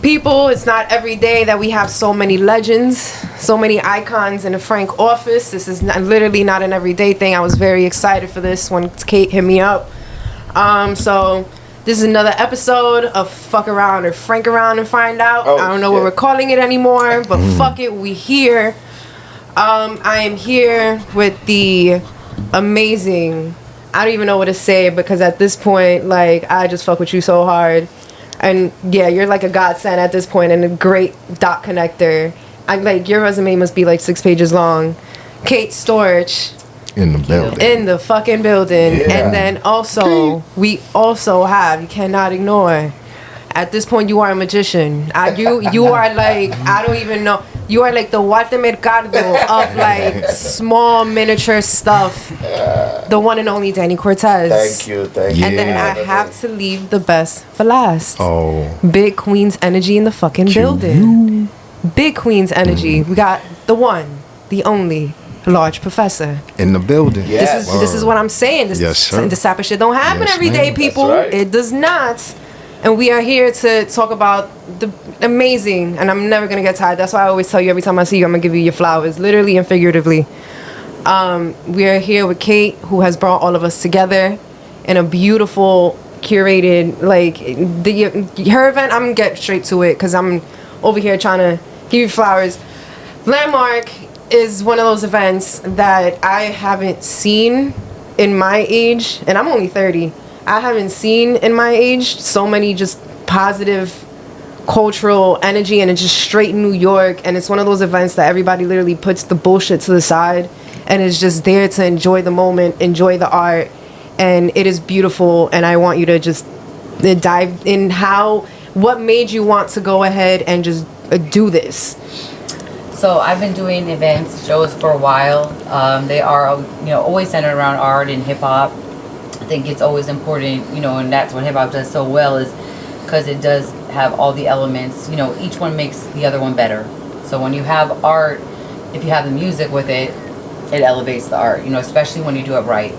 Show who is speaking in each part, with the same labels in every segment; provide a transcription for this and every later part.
Speaker 1: People, it's not every day that we have so many legends, so many icons in the Frank office. This is literally not an everyday thing. I was very excited for this when Kate hit me up. So this is another episode of Fuck Around or Frank Around and Find Out. I don't know what we're calling it anymore, but fuck it, we here. I am here with the amazing, I don't even know what to say, because at this point, like, I just fuck with you so hard. And yeah, you're like a godsend at this point and a great dot connector. Like, your resume must be like 6 pages long. Kate Storch.
Speaker 2: In the building.
Speaker 1: In the fucking building. Yeah. And then also, we also have, you cannot ignore, at this point, you are a magician. You are like, I don't even know. You are like the Walter Mercado of like small miniature stuff. The one and only Danny Cortes.
Speaker 3: Thank you.
Speaker 1: And then I have to leave the best for last.
Speaker 2: Oh.
Speaker 1: Big Queen's energy in the fucking building. Big Queen's energy. We got the one, the only large professor
Speaker 2: in the building.
Speaker 3: Yes.
Speaker 1: This is what I'm saying. This type of shit don't happen every day, people. Right. It does not. And we are here to talk about the amazing, and I'm never going to get tired. That's why I always tell you every time I see you, I'm going to give you your flowers, literally and figuratively. We are here with Kate, who has brought all of us together in a beautiful, curated, like, her event. I'm going to get straight to it because I'm over here trying to give you flowers. Landmark is one of those events that I haven't seen in my age, and I'm only 30. I haven't seen in my age so many just positive cultural energy, and it's just straight in New York. And it's one of those events that everybody literally puts the bullshit to the side and is just there to enjoy the moment, enjoy the art, and it is beautiful. And I want you to just dive in what made you want to go ahead and just do this.
Speaker 4: So I've been doing events, shows for a while. They are, always centered around art and hip hop. I think it's always important, and that's what hip hop does so well, is because it does have all the elements. Each one makes the other one better. So when you have art, if you have the music with it, it elevates the art, especially when you do it right.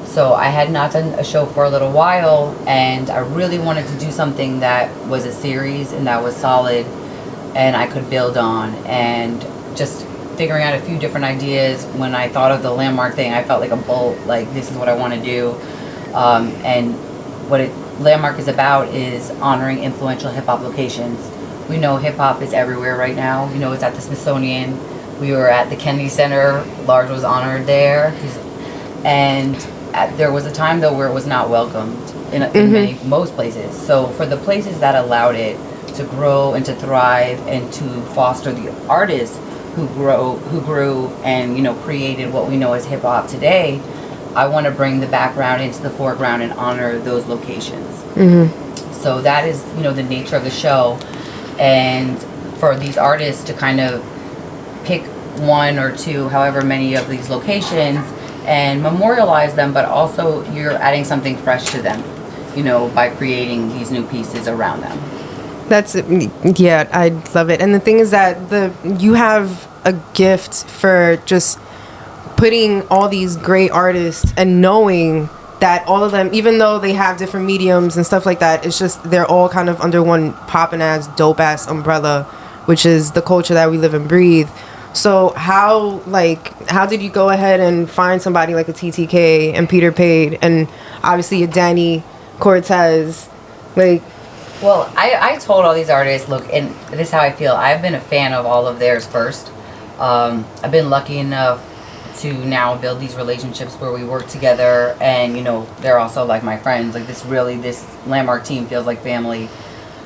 Speaker 4: So I had not done a show for a little while, and I really wanted to do something that was a series and that was solid and I could build on. And just figuring out a few different ideas. When I thought of the Landmark thing, I felt like a bolt, like this is what I want to do. And what Landmark is about is honoring influential hip-hop locations. We know hip-hop is everywhere right now. It's at the Smithsonian. We were at the Kennedy Center. Large was honored there. And there was a time, though, where it was not welcomed in most places. So for the places that allowed it to grow and to thrive and to foster the artists who grew and, created what we know as hip-hop today, I want to bring the background into the foreground and honor those locations. So that is, the nature of the show. And for these artists to kind of pick one or two, however many of these locations, and memorialize them, but also you're adding something fresh to them, by creating these new pieces around them.
Speaker 1: Yeah, I love it. And the thing is that you have a gift for just putting all these great artists and knowing that all of them, even though they have different mediums and stuff like that, it's just they're all kind of under one poppin' ass, dope ass umbrella, which is the culture that we live and breathe. So how did you go ahead and find somebody like a TTK and Peter Paid and obviously a Danny Cortes?
Speaker 4: Well, I told all these artists, look, and this is how I feel. I've been a fan of all of theirs first. I've been lucky enough to now build these relationships where we work together, and they're also like my friends. Like this Landmark team feels like family.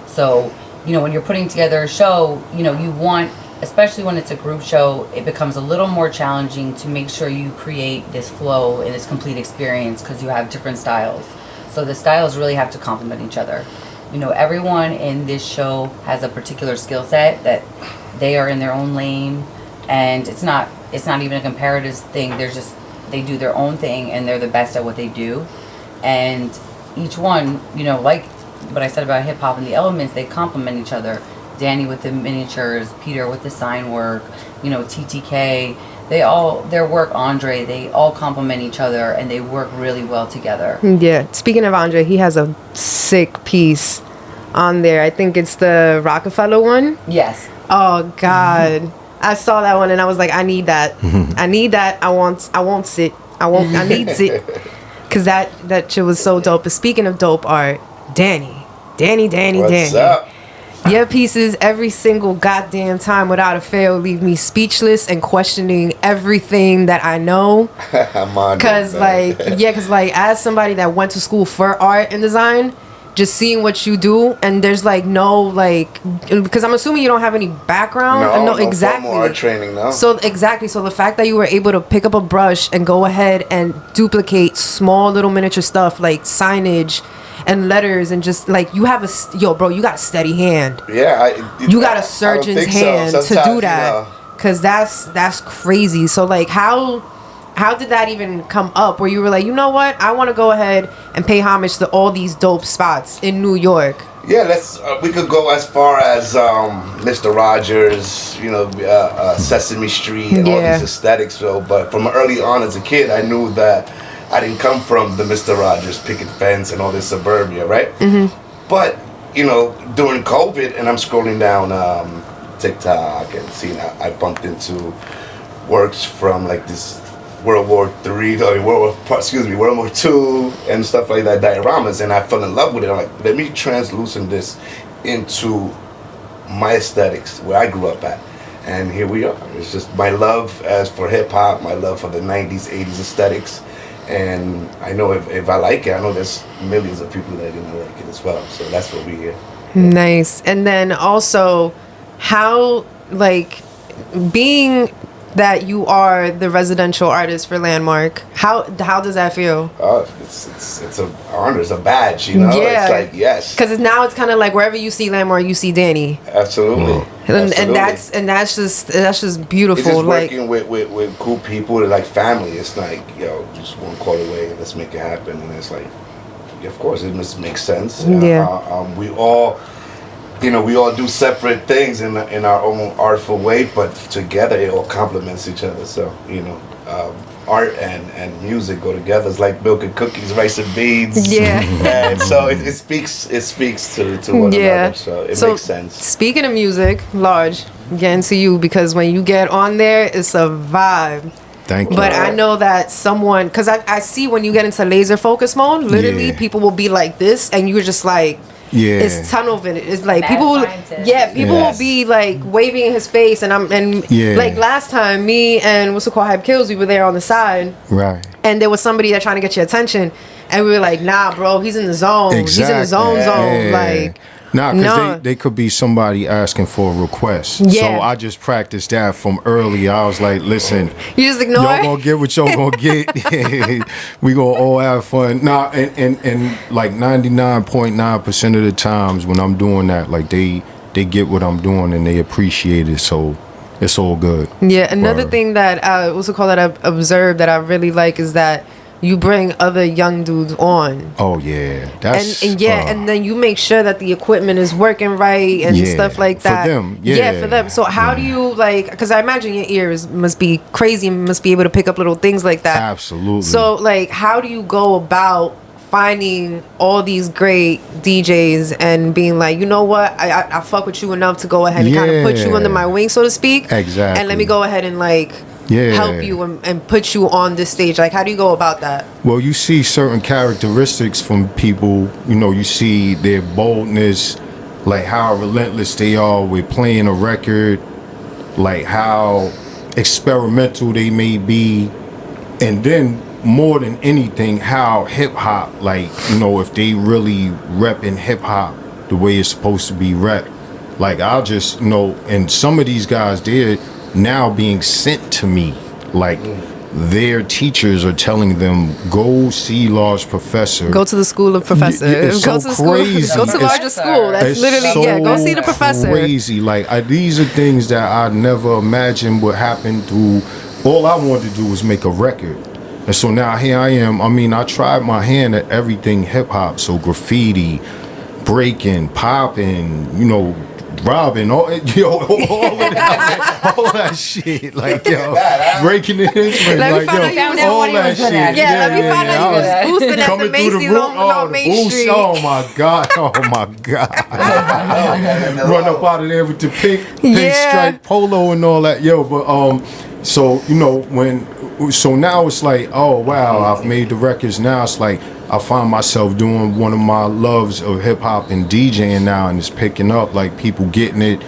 Speaker 4: So when you're putting together a show, you want, especially when it's a group show, it becomes a little more challenging to make sure you create this flow and this complete experience because you have different styles. So the styles really have to complement each other. Everyone in this show has a particular skill set that they are in their own lane, and it's not even a comparative thing. They do their own thing and they're the best at what they do. And each one, like what I said about hip hop and the elements, they complement each other. Danny with the miniatures, Peter with the sign work, TTK, their work, Andre, they all complement each other and they work really well together.
Speaker 1: Yeah. Speaking of Andre, he has a sick piece on there. I think it's the Rockefeller one.
Speaker 4: Yes.
Speaker 1: Oh God, I saw that one and I was like, I need that. I need that. I want it. I need it. Cause that shit was so dope. But speaking of dope art, Danny.
Speaker 2: What's up?
Speaker 1: Your pieces every single goddamn time without a fail leave me speechless and questioning everything that I know.
Speaker 2: I'm on
Speaker 1: Cause like as somebody that went to school for art and design, just seeing what you do, and there's like no like, because I'm assuming you don't have any background.
Speaker 2: No
Speaker 1: exactly.
Speaker 2: formal art training, no.
Speaker 1: So the fact that you were able to pick up a brush and go ahead and duplicate small little miniature stuff like signage and letters, and just like you have you got a steady hand.
Speaker 2: Yeah,
Speaker 1: you got a surgeon's hand to do that, because that's crazy. So like how did that even come up, where you were like, you know what, I want to go ahead and pay homage to all these dope spots in New York?
Speaker 2: Yeah, we could go as far as Mr. Rogers, Sesame Street, and all these aesthetics. So, but from early on as a kid, I knew that I didn't come from the Mr. Rogers picket fence and all this suburbia, right? Mm-hmm. But during COVID, and I'm scrolling down TikTok and seeing, I bumped into works from like this World War II and stuff like that, dioramas, and I fell in love with it. I'm like, let me translucent this into my aesthetics where I grew up at, and here we are. It's just my love as for hip hop, my love for the 90s, 80s aesthetics, and I know if I like it, I know there's millions of people that are gonna like it as well. So that's what we hear.
Speaker 1: Nice. And then also, how like being that you are the residential artist for Landmark, how does that feel?
Speaker 2: Oh, it's an honor, it's a badge, Yeah. It's like, yes.
Speaker 1: Because now it's kind of like wherever you see Landmark, you see Danny.
Speaker 2: Absolutely.
Speaker 1: And that's just beautiful.
Speaker 2: It's just
Speaker 1: like
Speaker 2: working with cool people, like family. It's like, just one call away, let's make it happen. And it's like, of course, it must make sense.
Speaker 1: Yeah.
Speaker 2: We all do separate things in our own artful way, but together it all complements each other. So, art and music go together. It's like milk and cookies, rice and beans.
Speaker 1: Yeah.
Speaker 2: And so it speaks to one another. So it makes sense.
Speaker 1: Speaking of music, Large, getting to you, because when you get on there, it's a vibe.
Speaker 3: Thank you.
Speaker 1: But I know that someone, because I see when you get into laser focus mode, literally people will be like this, and you're just like, it's tunnel vision. It's like people will be like waving in his face, and like last time, me and Hype Kills, we were there on the side,
Speaker 3: right?
Speaker 1: And there was somebody that trying to get your attention, and we were like, nah, bro, he's in the zone.
Speaker 3: Exactly.
Speaker 1: He's in the zone. Like,
Speaker 3: because they could be somebody asking for a request. So I just practiced that from early. I was like, listen,
Speaker 1: you just ignore.
Speaker 3: Y'all gonna get what y'all gonna get. We gonna all have fun. And like 99.9% of the times when I'm doing that, like they get what I'm doing and they appreciate it. So it's all good.
Speaker 1: Yeah. Another thing that I've observed that I really like is that you bring other young dudes on.
Speaker 3: Oh yeah,
Speaker 1: and then you make sure that the equipment is working right and stuff like that.
Speaker 3: For them,
Speaker 1: for them. So how do you like? Because I imagine your ears must be crazy, and must be able to pick up little things like that.
Speaker 3: Absolutely.
Speaker 1: So like, how do you go about finding all these great DJs and being like, you know what, I fuck with you enough to go ahead and kind of put you under my wing, so to speak.
Speaker 3: Exactly.
Speaker 1: And let me go ahead and like. Help you and put you on this stage. Like, how do you go about that?
Speaker 3: Well, you see certain characteristics from people. You see their boldness, like how relentless they are with playing a record, like how experimental they may be, and then more than anything, how hip hop, like, if they really repping hip hop the way it's supposed to be repped. Like, I'll just, and some of these guys, they're now being sent to me, like their teachers are telling them, go see Large Professor,
Speaker 1: go to the school of Professor,
Speaker 3: it's
Speaker 1: go
Speaker 3: so
Speaker 1: to
Speaker 3: crazy.
Speaker 1: School, go to larger school. That's literally
Speaker 3: so
Speaker 1: go see the professor.
Speaker 3: Crazy. Like these are things that I never imagined would happen through. All I wanted to do was make a record, and so now here I am. I mean, I tried my hand at everything hip hop, so graffiti, breaking, popping, Robbing, all of that shit, like yo, breaking it in, like yo, all that shit.
Speaker 1: Yeah, let me find out you was boosting at the Macy's on Main Street.
Speaker 3: Oh my god, run up out of there with the pink stripe polo and all that, yo. But so you know so now it's like, oh wow, I've made the records. Now it's like I find myself doing one of my loves of hip hop and DJing now, and it's picking up, like people getting it.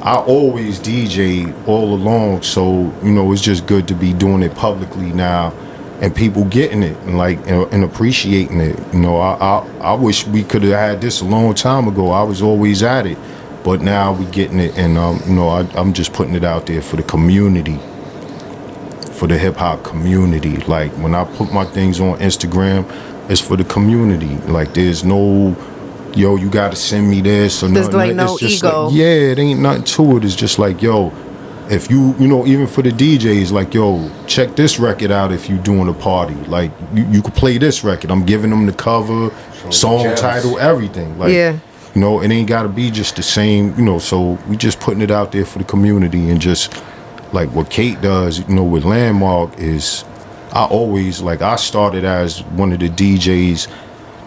Speaker 3: I always DJ all along, so you know it's just good to be doing it publicly now, and people getting it and like and appreciating it. You know, I wish we could have had this a long time ago. I was always at it, but now we getting it, and you know I'm just putting it out there for the community. For the hip hop community. Like when I put my things on Instagram, it's for the community. Like there's no, yo, you gotta send me this or
Speaker 1: there's
Speaker 3: nothing.
Speaker 1: Like no
Speaker 3: it's just
Speaker 1: ego.
Speaker 3: Like, yeah, it ain't nothing to it. It's just like, yo, if you know, even for the DJs, like, yo, check this record out if you doing a party. Like you could play this record. I'm giving them the cover, song title, everything. Like, you know, it ain't gotta be just the same, you know, so we just putting it out there for the community. And just like what Kate does, you know, with Landmark is, I always, like, I started as one of the DJs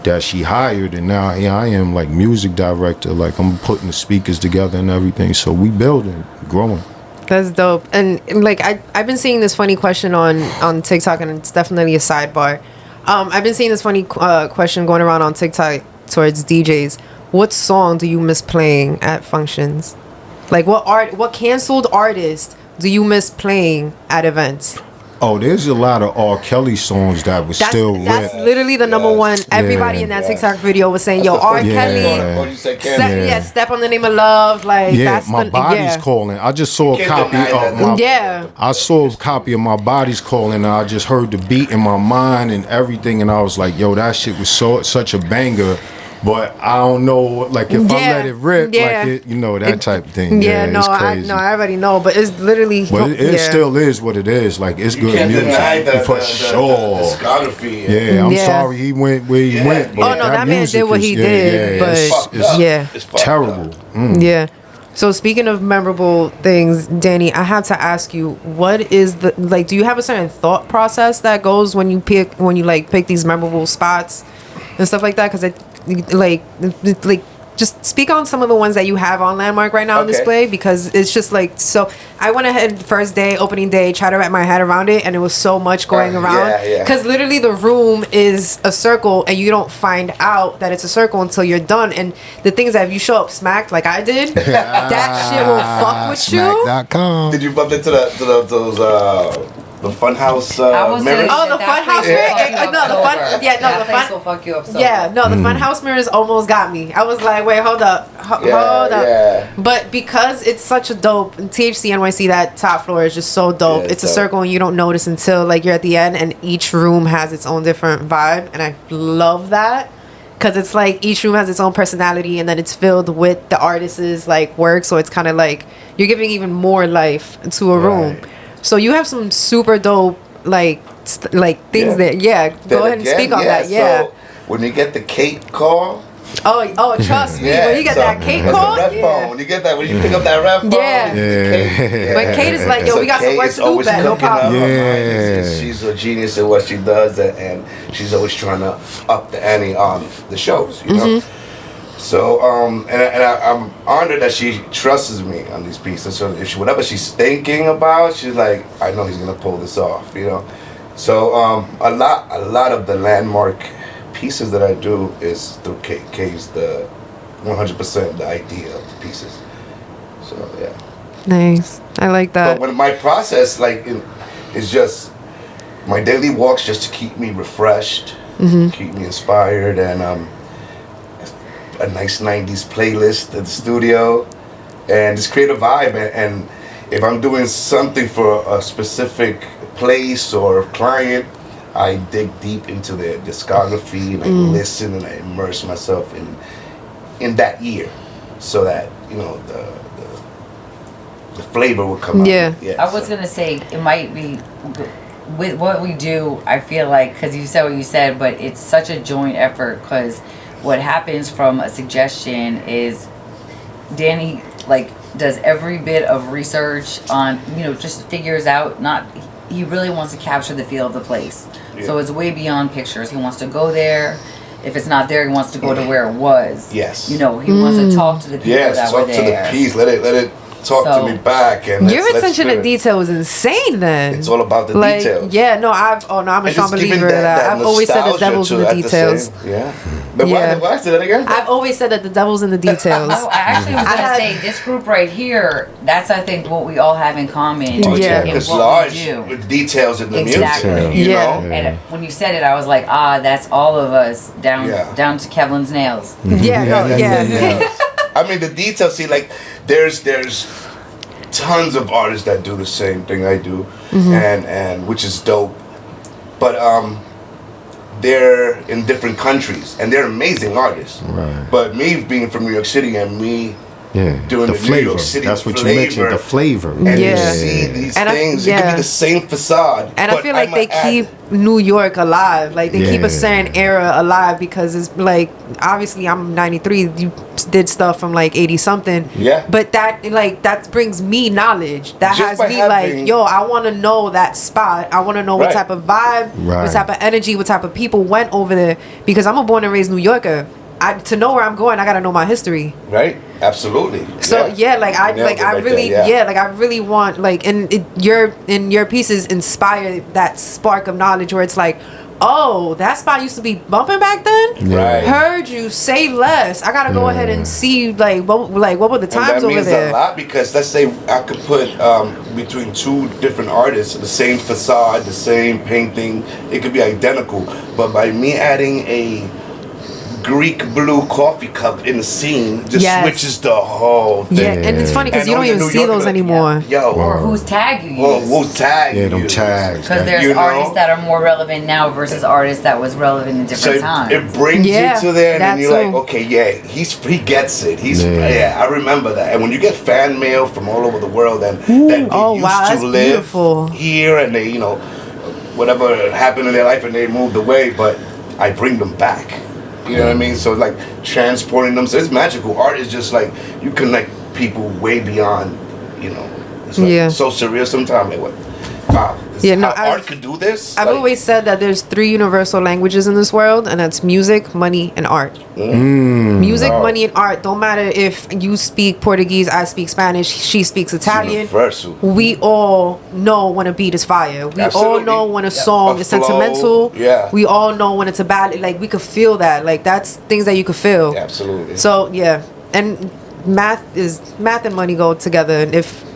Speaker 3: that she hired, and now here I am, like, music director. Like, I'm putting the speakers together and everything. So we building, growing.
Speaker 1: That's dope. And like I've been seeing this funny question on TikTok, and it's definitely a sidebar. I've been seeing this funny question going around on TikTok towards DJs. What song do you miss playing at functions? Like what canceled artist do you miss playing at events?
Speaker 3: Oh, there's a lot of R. Kelly songs that was still rip.
Speaker 1: That's literally the number one. Everybody in that TikTok video was saying, "Yo, R. Kelly, step on the name of love." Like, that's
Speaker 3: my body's calling. I just saw a copy of my. I saw a copy of My Body's Calling, and I just heard the beat in my mind and everything, and I was like, "Yo, that shit was such a banger." But I don't know, like, if I let it rip, like, it, you know, that type of thing. It's crazy.
Speaker 1: I already know, but it's literally.
Speaker 3: But it still is what it is. Like, it's good music for sure.
Speaker 2: Discography.
Speaker 3: Yeah, I'm sorry he went where he went. But
Speaker 1: that man did what he did. But
Speaker 3: it's terrible.
Speaker 1: Yeah. So speaking of memorable things, Danny, I have to ask you, what is do you have a certain thought process that goes when you pick these memorable spots and stuff like that? Because just speak on some of the ones that you have on Landmark right now on display, because it's just like, so I went ahead first day, opening day, tried to wrap my head around it, and it was so much going around, because literally the room is a circle and you don't find out that it's a circle until you're done. And the things that if you show up smacked like I did, that shit will fuck with you.
Speaker 3: Smack.com.
Speaker 2: Did you bump into those the funhouse mirrors?
Speaker 1: Oh, the funhouse mirrors?
Speaker 4: The fun will fuck you up. So
Speaker 1: the funhouse mirrors almost got me. I was like, wait, hold up. Hold up. Yeah. But because it's such a dope, THC NYC, that top floor is just so dope. It's a circle and you don't notice until like you're at the end, and each room has its own different vibe, and I love that. Because it's like each room has its own personality, and then it's filled with the artist's like work, so it's kind of like you're giving even more life to a room. So you have some super dope like things there. Go ahead and speak on that.
Speaker 2: So when you get the Kate call.
Speaker 1: Oh, trust me. When you get that Kate call,
Speaker 2: phone. When you get that, when you pick up that rep phone,
Speaker 1: But Kate is like, yo, we got some work to do, back. No problem.
Speaker 2: She's a genius at what she does, and she's always trying to up the ante on the shows, you know. So, and I'm honored that she trusts me on these pieces. So if whatever she's thinking about, she's like, I know he's gonna pull this off, you know. So a lot of the Landmark pieces that I do is through Kate. Kate's the 100% the idea of the pieces. So yeah.
Speaker 1: Nice. I like that.
Speaker 2: But when my process is just my daily walks, just to keep me refreshed, keep me inspired, and a nice 90s playlist at the studio, and just create a vibe. And if I'm doing something for a specific place or client, I dig deep into their discography, and I listen and I immerse myself in that year, so that, you know, the flavor will come out.
Speaker 4: I was gonna say, it might be with what we do, I feel like, because you said what you said, but it's such a joint effort, because what happens from a suggestion is Danny like does every bit of research on, just figures out he really wants to capture the feel of the place. Yeah. So it's way beyond pictures. He wants to go there. If it's not there, he wants to go to where it was.
Speaker 2: Yes.
Speaker 4: He wants to talk to the people that were there.
Speaker 2: Yes, talk to the piece. Let it talk to me back. And
Speaker 1: your attention to detail is insane. Then
Speaker 2: it's all about the details.
Speaker 1: Yeah, no, I'm a strong believer of that. I've always said the devil's in the details.
Speaker 2: Why say that again?
Speaker 1: I've always said that the devil's in the details.
Speaker 4: I actually was going to say this group right here. That's I think what we all have in common.
Speaker 2: Because large with details in the music. You know?
Speaker 4: And when you said it, I was like, that's all of us down to Kevelyn's nails.
Speaker 1: Yeah.
Speaker 2: I mean, the details. See, like there's tons of artists that do the same thing I do, and which is dope. But they're in different countries, and they're amazing artists. Right. But me being from New York City and me doing the
Speaker 3: flavor.
Speaker 2: New York City
Speaker 3: That's what
Speaker 2: flavor,
Speaker 3: you mentioned, the flavor.
Speaker 2: And you see these things, it could be the same facade.
Speaker 1: And I feel like they keep New York alive. Like they keep a certain era alive because it's like, obviously I'm 93, you did stuff from like 80 something.
Speaker 2: Yeah.
Speaker 1: But that brings me knowledge. That
Speaker 2: Just
Speaker 1: has me like, yo, I want to know that spot. I want to know what type of vibe, what type of energy, what type of people went over there. Because I'm a born and raised New Yorker. To know where I'm going, I gotta know my history.
Speaker 2: Right, absolutely.
Speaker 1: So I really want your pieces inspire that spark of knowledge where it's like, oh, that spot used to be bumping back then.
Speaker 2: Right.
Speaker 1: Heard you say less. I gotta go ahead and see what were the times over there.
Speaker 2: And that means a lot because let's say I could put between two different artists the same facade, the same painting. It could be identical, but by me adding a Greek blue coffee cup in the scene just switches the whole thing.
Speaker 1: Yeah, and it's funny because you don't even see those anymore.
Speaker 4: Or whose tag you use.
Speaker 2: Or whose tag
Speaker 3: them tags.
Speaker 4: Because there's artists that are more relevant now versus artists that was relevant in different times.
Speaker 2: It brings you to there, and then you're like, okay, he gets it. I remember that. And when you get fan mail from all over the world, and that used to live
Speaker 1: beautiful.
Speaker 2: Here, and they, whatever happened in their life, and they moved away, but I bring them back. You know what I mean? So like transporting them, so it's magical. Art is just like you connect people way beyond, It's like so surreal sometimes. Like, wow. Art could do this.
Speaker 1: I've always said that there's 3 universal languages in this world, and that's music, money, and art. Music, money, and art. Don't matter if you speak Portuguese, I speak Spanish, she speaks Italian.
Speaker 2: It's universal.
Speaker 1: We all know when a beat is fire. We all know when a song is sentimental.
Speaker 2: Yeah.
Speaker 1: We all know when it's a ballad. Like we could feel that. Like that's things that you could feel.
Speaker 2: Absolutely.
Speaker 1: So and math and money go together. And if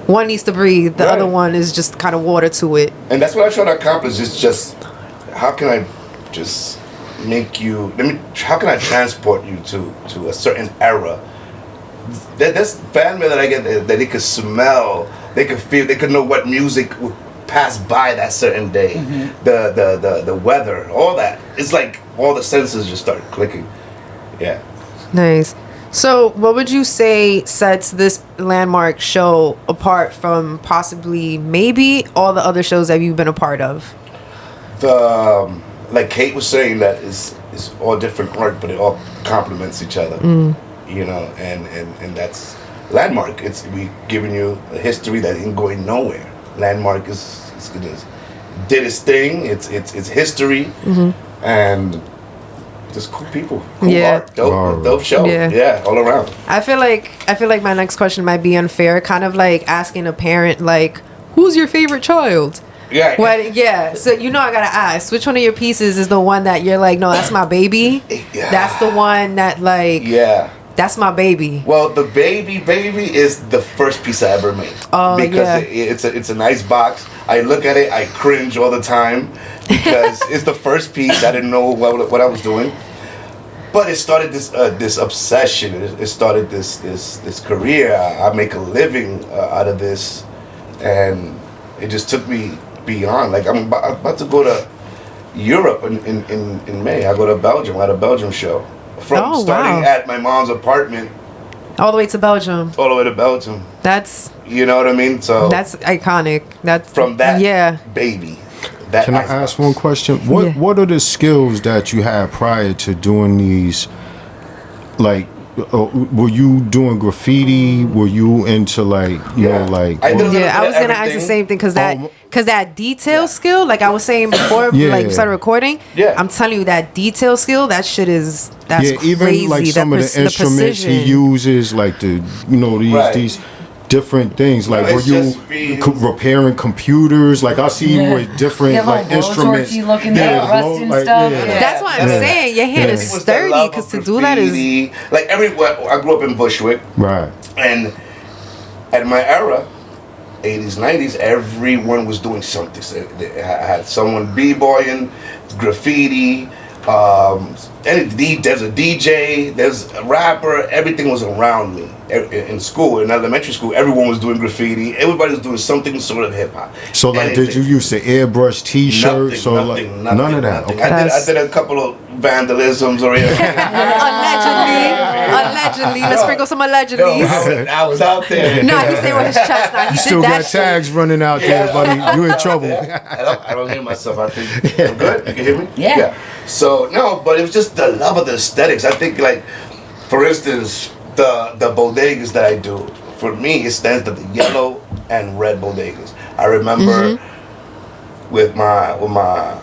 Speaker 1: one needs to breathe, the other one is just kind of water to it.
Speaker 2: And that's what I try to accomplish. Is just how can I just make you? How can I transport you to a certain era? That's fan mail that I get that they could smell, they could feel, they could know what music would pass by that certain day, the weather, all that. It's like all the senses just start clicking. Yeah.
Speaker 1: Nice. So, what would you say sets this landmark show apart from possibly, maybe, all the other shows that you've been a part of?
Speaker 2: Like Kate was saying, that is all different art, but it all complements each other. And that's landmark. We giving you a history that ain't going nowhere. Landmark did its thing. It's history, and just cool people, cool art, dope show. Yeah, all around.
Speaker 1: I feel like my next question might be unfair, kind of like asking a parent, like, who's your favorite child?
Speaker 2: Yeah.
Speaker 1: So I gotta ask, which one of your pieces is the one that you're like, no, that's my baby?
Speaker 2: Yeah.
Speaker 1: That's the one that like, that's my baby.
Speaker 2: Well, the baby is the first piece I ever made.
Speaker 1: Oh,
Speaker 2: because it's a nice box. I look at it, I cringe all the time because it's the first piece. I didn't know what I was doing, but it started this obsession. It started this career. I make a living out of this, and it just took me beyond. Like I'm about to go to Europe in May. I go to Belgium. I had a Belgium show. Starting at my mom's apartment.
Speaker 1: All the way to Belgium.
Speaker 2: All the way to Belgium.
Speaker 1: That's...
Speaker 2: You know what I mean? So
Speaker 1: that's iconic. That's...
Speaker 2: From that baby.
Speaker 3: Can I ask one question? What are the skills that you had prior to doing these, like, were you doing graffiti? Were you into like you know like?
Speaker 2: I was
Speaker 1: gonna ask the same thing because that detail skill, like I was saying before, like we started recording.
Speaker 2: Yeah,
Speaker 1: I'm telling you that detail skill, that's crazy.
Speaker 3: Even like some of the instruments he uses, like these different things. Like were you repairing computers? Like I see you with different like instruments.
Speaker 4: Looking at rust and stuff.
Speaker 1: That's why I'm saying your hand is sturdy because to do that is
Speaker 2: like everywhere. I grew up in Bushwick,
Speaker 3: right?
Speaker 2: And at my era, 80s, 90s, everyone was doing something. So they had someone b-boying, graffiti. There's a DJ, there's a rapper. Everything was around me in school. In elementary school, everyone was doing graffiti. Everybody was doing something sort of hip hop.
Speaker 3: So like, did you use to airbrush T-shirts or
Speaker 2: nothing,
Speaker 3: none of that?
Speaker 2: Okay. I did a couple of vandalisms or
Speaker 1: allegedly. Let's sprinkle some allegedly.
Speaker 2: I was out there.
Speaker 1: No, he stayed with his chest. Now he
Speaker 3: still got tags running out there, buddy. You in trouble?
Speaker 2: I don't hear myself. I think I'm good. You can hear me?
Speaker 4: Yeah.
Speaker 2: So no, but it was just the love of the aesthetics. I think, like, for instance, the bodegas that I do, for me, it stands for the yellow and red bodegas. I remember with my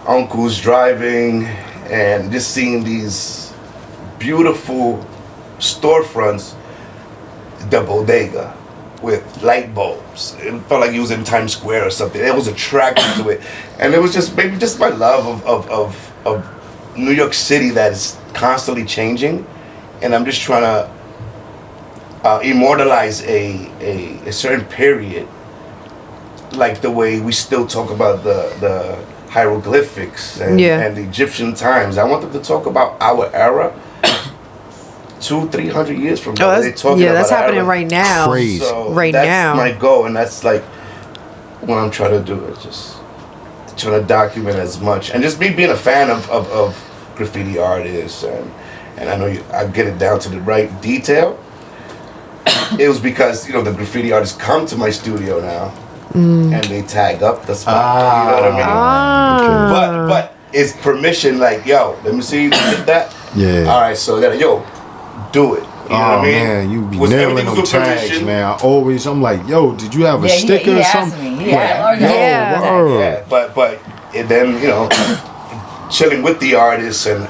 Speaker 2: uncles driving and just seeing these beautiful storefronts, the bodega with light bulbs. It felt like he was in Times Square or something. It was attractive to it, and it was just maybe just my love of New York City that is constantly changing, and I'm just trying to immortalize a certain period, like the way we still talk about the hieroglyphics and the Egyptian times. I want them to talk about our era 200-300 years from now.
Speaker 1: That's happening right now.
Speaker 3: Crazy.
Speaker 2: So
Speaker 1: right
Speaker 2: that's
Speaker 1: now.
Speaker 2: my goal, and that's like what I'm trying to do. Is just trying to document as much, and just me being a fan of graffiti artists, and I know I get it down to the right detail. It was because the graffiti artists come to my studio now, and they tag up the spot. You know what I mean? But it's permission. Like, yo, let me see you did that.
Speaker 3: Yeah.
Speaker 2: All right, so then, yo, do it. You know what I mean?
Speaker 3: Man, you be nailing them tags, man. I'm like, yo, did you have a sticker or something?
Speaker 2: Yeah. But and then chilling with the artists and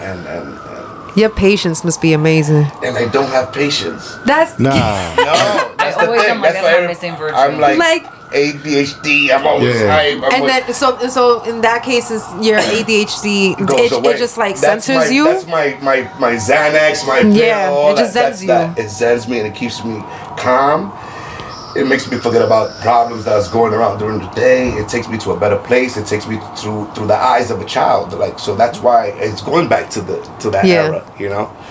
Speaker 1: your patience must be amazing.
Speaker 2: And I don't have patience.
Speaker 1: That's
Speaker 2: no. That's the thing. That's why I'm like ADHD. I'm always hype.
Speaker 1: So in that case, is your ADHD? It just like censors you.
Speaker 2: That's my Xanax, my pill.
Speaker 1: Yeah, it just zens you.
Speaker 2: It zens me and it keeps me calm. It makes me forget about problems that's going around during the day. It takes me to a better place. It takes me through the eyes of a child. Like, so that's why it's going back to that era.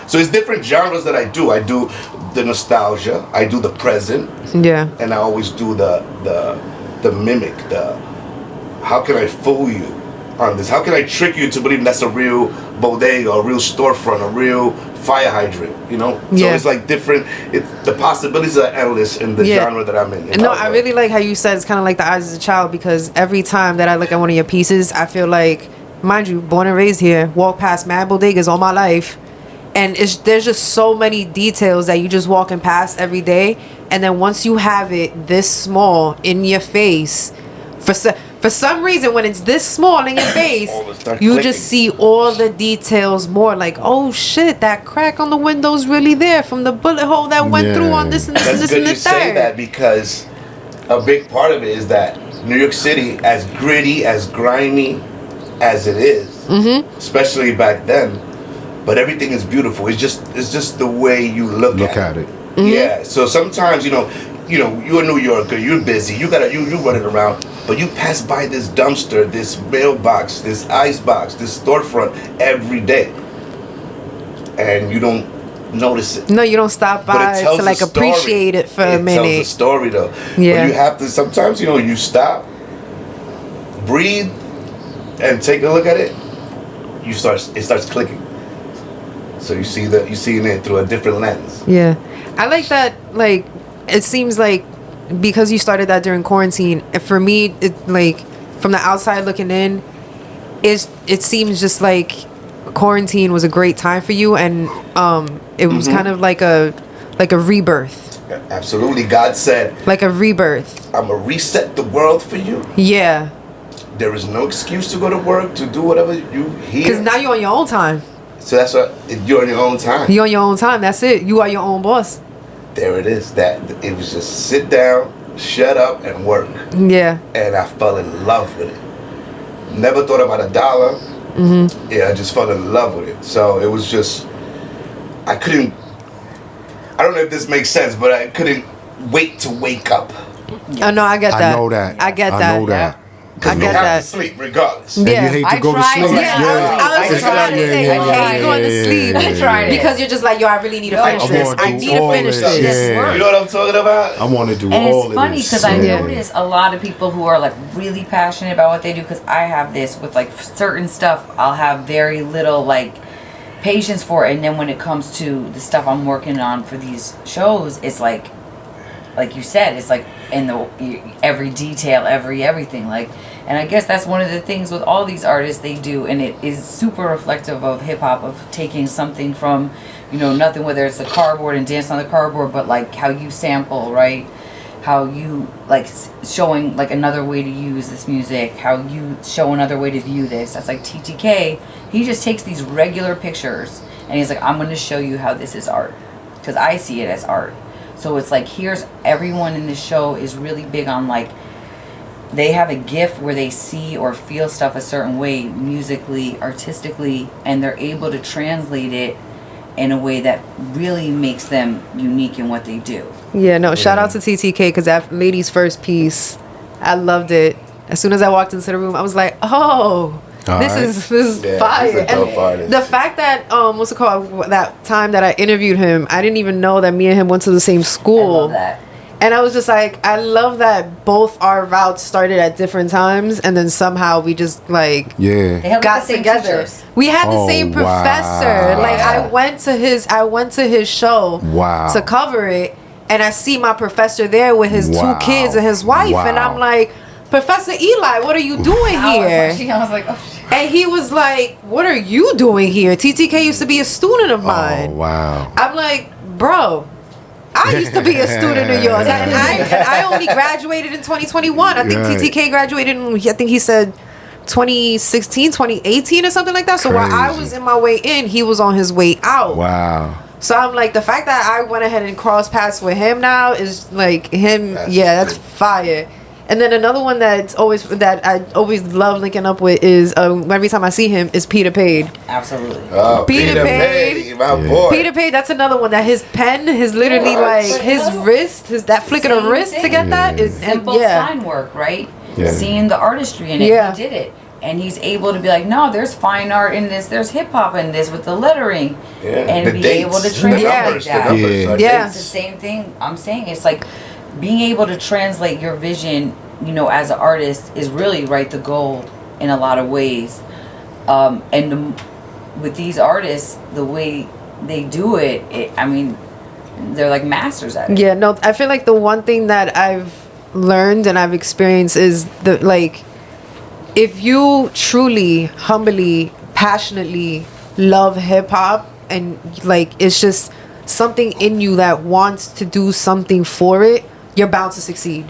Speaker 2: So it's different genres that I do. I do the nostalgia. I do the present.
Speaker 1: Yeah.
Speaker 2: And I always do the mimic. How can I fool you on this? How can I trick you to believe that's a real bodega, a real storefront, a real fire hydrant? So it's like different. The possibilities are endless in the genre that I'm in.
Speaker 1: No, I really like how you said it's kind of like the eyes of a child, because every time that I look at one of your pieces, I feel like, mind you, born and raised here, walk past mad bodegas all my life, and there's just so many details that you just walking past every day, and then once you have it this small in your face, for some reason, when it's this small in your face, you just see all the details more. Like, oh shit, that crack on the window's really there from the bullet hole that went through on this and this and this and the third.
Speaker 2: That's good you say that, because a big part of it is that New York City, as gritty, as grimy as it is, especially back then, but everything is beautiful. It's just the way you look at it. Yeah. So sometimes you're a New Yorker, you're busy, you running around, but you pass by this dumpster, this mailbox, this icebox, this storefront every day, and you don't notice it.
Speaker 1: No, you don't stop by to like appreciate it for a minute.
Speaker 2: It tells a story though.
Speaker 1: Yeah.
Speaker 2: But you have to sometimes, you stop, breathe, and take a look at it. It starts clicking. So you see it through a different lens.
Speaker 1: Yeah, I like that. Like, it seems like because you started that during quarantine, for me, it like from the outside looking in, it seems just like quarantine was a great time for you, and It was kind of like a rebirth.
Speaker 2: Absolutely. God said,
Speaker 1: like a rebirth.
Speaker 2: I'm going to reset the world for you.
Speaker 1: Yeah.
Speaker 2: There is no excuse to go to work, to do whatever you hear.
Speaker 1: Because now you're on your own time.
Speaker 2: So that's what, you're on your own time.
Speaker 1: You're on your own time. That's it. You are your own boss.
Speaker 2: There it is. It was just sit down, shut up, and work.
Speaker 1: Yeah.
Speaker 2: And I fell in love with it. Never thought about a dollar. Mm-hmm. Yeah, I just fell in love with it. So it was just, I don't know if this makes sense, but I couldn't wait to wake up.
Speaker 1: Oh no, I get that.
Speaker 3: I know that.
Speaker 1: I get that.
Speaker 3: I know that.
Speaker 2: Because you have to sleep regardless.
Speaker 3: And
Speaker 1: Yeah.
Speaker 3: you hate to go to sleep.
Speaker 1: I was trying to say, I hate going to sleep.
Speaker 4: I tried it.
Speaker 1: Because you're just like, yo, I really need to finish this. I need to finish this.
Speaker 3: Yeah.
Speaker 2: You know what I'm talking about?
Speaker 3: I want to do
Speaker 4: and
Speaker 3: all of this.
Speaker 4: it's funny because I notice a lot of people who are like really passionate about what they do, because I have this with like certain stuff I'll have very little like patience for, and then when it comes to the stuff I'm working on for these shows, it's like you said, it's like in the every detail, everything, like. And I guess that's one of the things with all these artists they do, and it is super reflective of hip hop, of taking something from, nothing, whether it's the cardboard and dance on the cardboard, but like how you sample, right? How you like showing like another way to use this music, how you show another way to view this. That's like TTK. He just takes these regular pictures and he's like, I'm going to show you how this is art, because I see it as art. So it's like, here's everyone in this show is really big on like, they have a gift where they see or feel stuff a certain way, musically, artistically, and they're able to translate it in a way that really makes them unique in what they do.
Speaker 1: Yeah, no, shout out to TTK, because that lady's first piece, I loved it. As soon as I walked into the room, I was like, oh, this is fire. And the fact that, what's it called, that time that I interviewed him, I didn't even know that me and him went to the same school.
Speaker 4: I love that.
Speaker 1: And I was just like, I love that both our routes started at different times, and then somehow we just like got together. We had the same professor. Wow. Like I went to his show to cover it, and I see my professor there with his 2 kids and his wife, and I'm like, Professor Eli, what are you doing here?
Speaker 4: I was like, oh shit.
Speaker 1: And he was like, what are you doing here? TTK used to be a student of mine.
Speaker 3: Oh, wow.
Speaker 1: I'm like, bro, I used to be a student of yours, and I only graduated in 2021. I think TTK graduated in, I think he said 2016, 2018 or something like that. So while I was in my way in, he was on his way out.
Speaker 3: Wow.
Speaker 1: So I'm like, the fact that I went ahead and crossed paths with him now is like him. That's fire. And then another one that I always love linking up with is every time I see him is Peter Paid.
Speaker 4: Absolutely.
Speaker 2: Oh, Peter Paid, my boy.
Speaker 1: Peter Paid, that's another one that his pen, his literally like his wrist, that flick of the wrist to get that is
Speaker 4: simple sign work, right? Yeah. Seeing the artistry in it, he did it. And he's able to be like, no, there's fine art in this, there's hip hop in this with the lettering, and
Speaker 2: the
Speaker 4: be
Speaker 2: dates,
Speaker 4: able to translate that.
Speaker 1: It's
Speaker 4: the same thing I'm saying. It's like being able to translate your vision, as an artist is really the goal in a lot of ways. With these artists, the way they do it, I mean, they're like masters at it.
Speaker 1: Yeah, no, I feel like the one thing that I've learned and I've experienced is if you truly, humbly, passionately love hip hop, and it's just something in you that wants to do something for it, you're bound to succeed.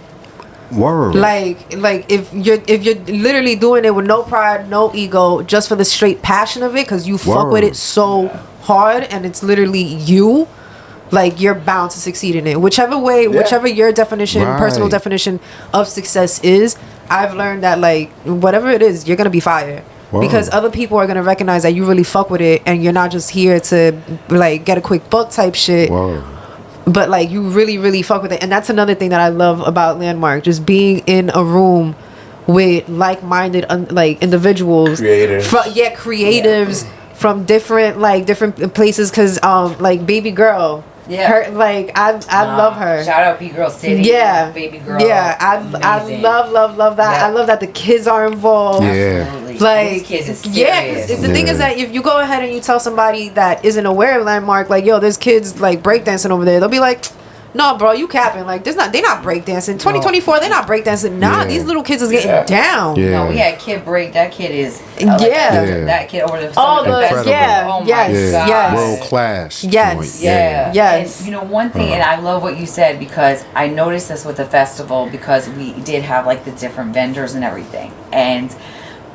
Speaker 3: Word.
Speaker 1: Like if you're literally doing it with no pride, no ego, just for the straight passion of it, because you fuck with it so hard, and it's literally you, you're bound to succeed in it. Whichever way, whichever your definition, personal definition of success is, I've learned that whatever it is, you're gonna be fire. Whoa. Because other people are gonna recognize that you really fuck with it, and you're not just here to get a quick buck type shit.
Speaker 3: Whoa.
Speaker 1: But you really, really fuck with it. And that's another thing that I love about Landmark, just being in a room with like-minded individuals, creatives from different places. Because Baby Girl, her, I love her.
Speaker 4: Shout out B Girl City.
Speaker 1: Yeah,
Speaker 4: Baby Girl.
Speaker 1: Yeah, I love that. I love that the kids are involved.
Speaker 3: Yeah,
Speaker 4: these kids is serious.
Speaker 1: The thing is that if you go ahead and you tell somebody that isn't aware of Landmark, there's kids breakdancing over there, they'll be like, No, bro, you capping. Like, they're not breakdancing. 2024, they're not breakdancing. Nah, these little kids is getting down.
Speaker 4: No, we had Kid Break. That kid is that kid over the
Speaker 1: summer. Oh my God.
Speaker 3: World class.
Speaker 1: Yes.
Speaker 4: And you know, one thing, and I love what you said, because I noticed this with the festival, because we did have like the different vendors and everything, and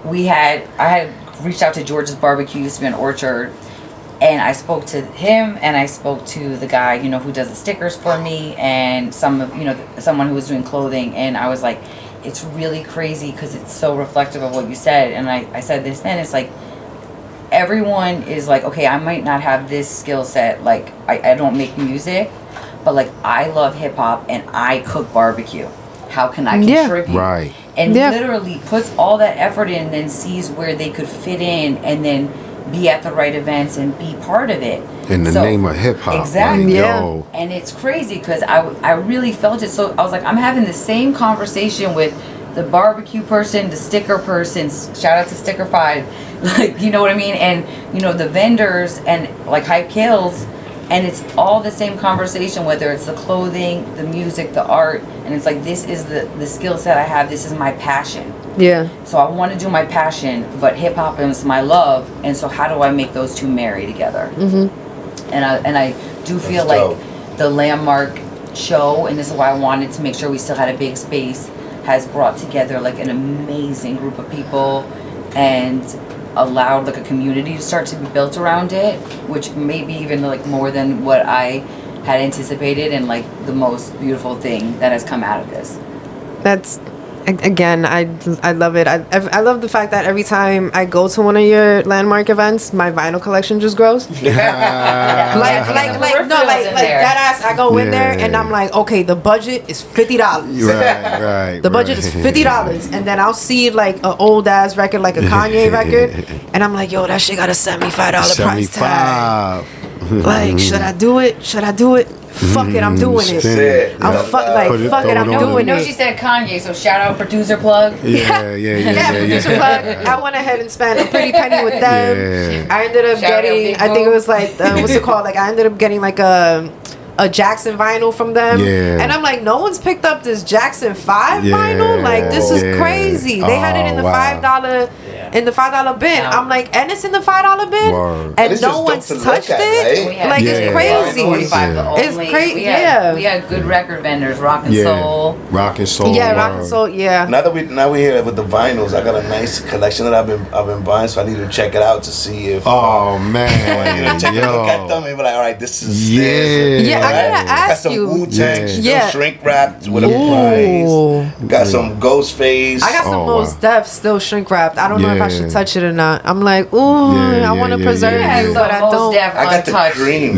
Speaker 4: I had reached out to George's Barbecue, used to be an Orchard, and I spoke to him, and I spoke to the guy, you know, who does the stickers for me, and someone who was doing clothing, and I was like, it's really crazy because it's so reflective of what you said. And I said this then, it's like, everyone is like, okay, I might not have this skill set, like I don't make music, but like I love hip hop and I cook barbecue. How can I contribute?
Speaker 3: Right.
Speaker 4: And literally puts all that effort in, and then sees where they could fit in, and then be at the right events and be part of it.
Speaker 3: In the name of hip hop.
Speaker 4: Exactly.
Speaker 3: Like,
Speaker 4: and it's crazy because I really felt it. So I was like, I'm having the same conversation with the barbecue person, the sticker person, shout out to Sticker 5, like, you know what I mean? And, you know, the vendors and like Hype Kills, and it's all the same conversation, whether it's the clothing, the music, the art, and it's like, this is the skill set I have, this is my passion.
Speaker 1: Yeah.
Speaker 4: So I want to do my passion, but hip hop is my love, and so how do I make those two marry together? And I do feel like the Landmark show, and this is why I wanted to make sure we still had a big space, has brought together like an amazing group of people and allowed like a community to start to be built around it, which maybe even like more than what I had anticipated, and like the most beautiful thing that has come out of this.
Speaker 1: That's, again, I love it. I love the fact that every time I go to one of your Landmark events, my vinyl collection just grows. like that ass. I go in there and I'm like, okay, the budget is $50.
Speaker 3: Right.
Speaker 1: The budget is $50, and then I'll see like an old ass record, like a Kanye record, and I'm like, yo, that shit got a $75 price tag. Like, should I do it? Fuck it, I'm doing it. Fuck it, I'm doing it.
Speaker 4: No, she said Kanye, so shout out producer plug.
Speaker 1: Producer plug. I went ahead and spent a pretty penny with them. I ended up getting, I think it was like, what's it called? Like, I ended up getting like a Jackson vinyl from them. And I'm like, no one's picked up this Jackson 5 vinyl? Like, this is crazy. They had it in the $5 in the $5 bin. I'm like, and it's in the $5 bin, and no one's touched it.
Speaker 4: Right?
Speaker 1: Like, it's crazy. It's crazy.
Speaker 4: We had good record vendors, Rock and Soul.
Speaker 3: Rock and Soul.
Speaker 2: Now we're here with the vinyls. I got a nice collection that I've been buying, so I need to check it out to see if.
Speaker 3: Oh man,
Speaker 2: check a look at them and be like, all right, this is
Speaker 1: I gotta ask
Speaker 2: you. Got some Wu-Tang,
Speaker 1: still
Speaker 2: shrink wrapped with a price. Got some Ghostface.
Speaker 1: I got some Mos Def still shrink wrapped. I don't know if I should touch it or not. I'm like, I want to preserve you, but I don't.
Speaker 2: I got the cream.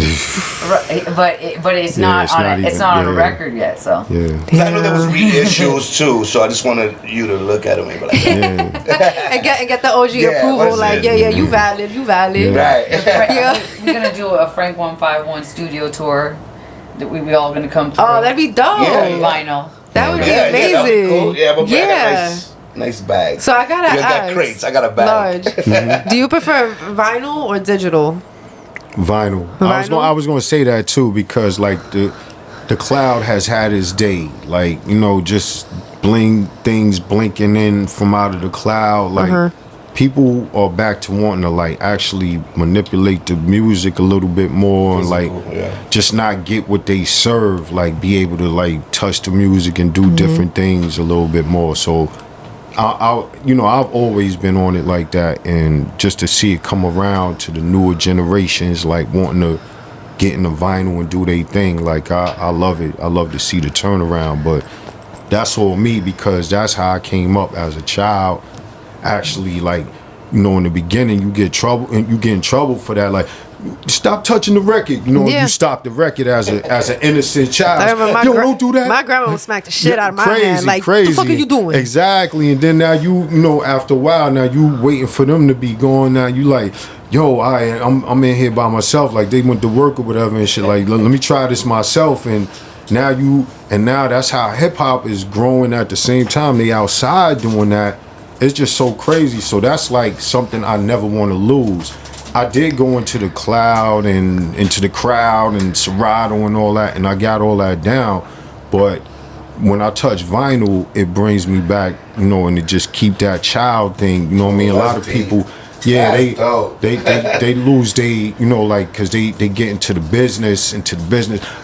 Speaker 4: but it's not on a record yet. So
Speaker 2: I know there was reissues too, so I just wanted you to look at them and be like,
Speaker 1: and get the OG approval. Like, you valid.
Speaker 2: Right.
Speaker 4: We're gonna do a FRANK151 studio tour. That we all gonna come through.
Speaker 1: Oh, that'd be dope.
Speaker 4: Vinyl.
Speaker 1: That would be amazing.
Speaker 2: But I got nice bag.
Speaker 1: So I gotta ask.
Speaker 2: Got crates. I got a bag.
Speaker 1: Large. Do you prefer vinyl or digital?
Speaker 3: Vinyl. I was gonna say that too, because like the cloud has had its day. Like, you know, just things blinking in from out of the cloud. Like people are back to wanting to like actually manipulate the music a little bit more, physical, like just not get what they serve, like be able to like touch the music and do different things a little bit more. So I've always been on it like that, and just to see it come around to the newer generations, like wanting to get in the vinyl and do their thing, like I love it. I love to see the turnaround, but that's all me, because that's how I came up as a child. Actually, like, you know, in the beginning you get in trouble for that, like, stop touching the record, you know. You stop the record as an innocent child. Don't do that.
Speaker 1: My grandma would smack the shit out of my hand, like, what the fuck are you doing?
Speaker 3: Exactly. And then now you know, after a while, now you waiting for them to be gone. Now you like, yo, I'm in here by myself, like they went to work or whatever and shit, like let me try this myself. And now that's how hip hop is growing at the same time. They outside doing that. It's just so crazy. So that's like something I never want to lose. I did go into the cloud and into the crowd and Serato and all that, and I got all that down. But when I touch vinyl, it brings me back, you know, and it just keep that child thing. You know what I mean? A lot of people, yeah, they lose they, you know, like, cause they get into the business.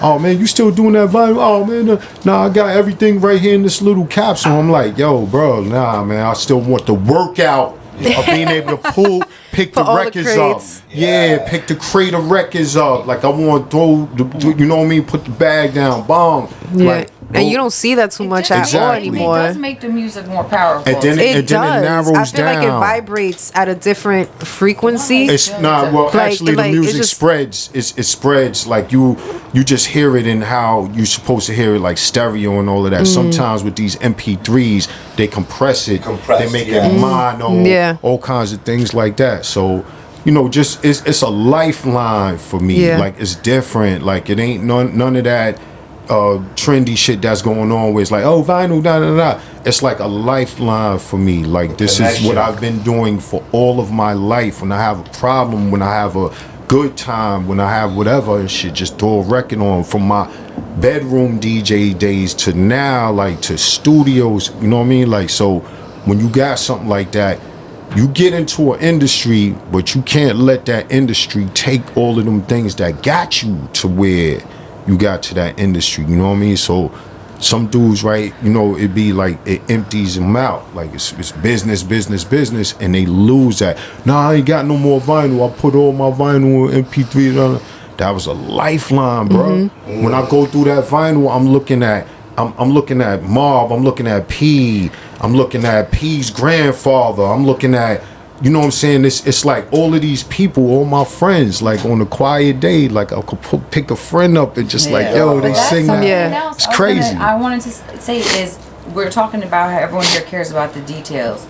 Speaker 3: Oh man, you still doing that vinyl? Oh man, nah, I got everything right here in this little capsule. I'm like, yo, bro, nah, man, I still want the workout of being able to pick the records up. Yeah, pick the crate of records up. Like I want to throw, you know what I mean? Put the bag down, bomb.
Speaker 1: Yeah.
Speaker 3: Like,
Speaker 1: and you don't see that too much at all anymore.
Speaker 4: It does make the music more powerful.
Speaker 3: And then it narrows down.
Speaker 1: I feel like it vibrates at a different frequency.
Speaker 3: It's not well. Actually, the music spreads. It spreads like you just hear it in how you're supposed to hear it, like stereo and all of that. Sometimes with these MP3s, they compress it. They make it mono. All kinds of things like that. So, you know, just it's a lifeline for me.
Speaker 1: Yeah.
Speaker 3: Like it's different. Like it ain't none of that trendy shit that's going on where it's like, oh, vinyl, da da da. It's like a lifeline for me. Like this is what I've been doing for all of my life. When I have a problem, when I have a good time, when I have whatever and shit, just throw a record on. From my bedroom DJ days to now, like to studios, you know what I mean? Like, so when you got something like that, you get into an industry, but you can't let that industry take all of them things that got you to where you got to that industry, you know what I mean? So some dudes, right, you know, it be like it empties them out. Like it's business, and they lose that. Nah, I ain't got no more vinyl. I put all my vinyl in MP3. That was a lifeline, bro. When I go through that vinyl, I'm looking at Mob, I'm looking at P, I'm looking at P's grandfather, I'm looking at, you know what I'm saying? It's like all of these people, all my friends, like on a quiet day, like I could pick a friend up and just like, yo, they sing that. It's crazy.
Speaker 4: I wanted to say is, we're talking about how everyone here cares about the details.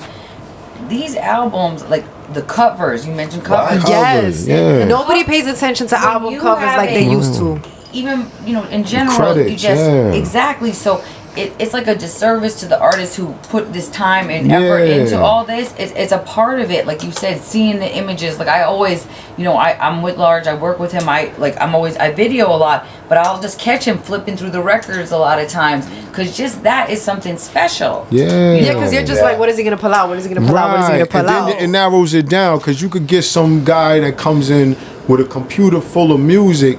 Speaker 4: These albums, like the covers, you mentioned covers.
Speaker 1: Yes. Yeah. Nobody pays attention to album covers like they used to.
Speaker 4: Even, you know, in general, you just, exactly. So it's like a disservice to the artists who put this time and effort into all this. It's a part of it, like you said, seeing the images. Like I always, you know, I'm with Large, I work with him, I video a lot, but I'll just catch him flipping through the records a lot of times, because just that is something special.
Speaker 1: Because you're just like, what is he gonna pull out? What is he gonna pull out? What is he gonna pull out?
Speaker 3: Then it narrows it down, because you could get some guy that comes in with a computer full of music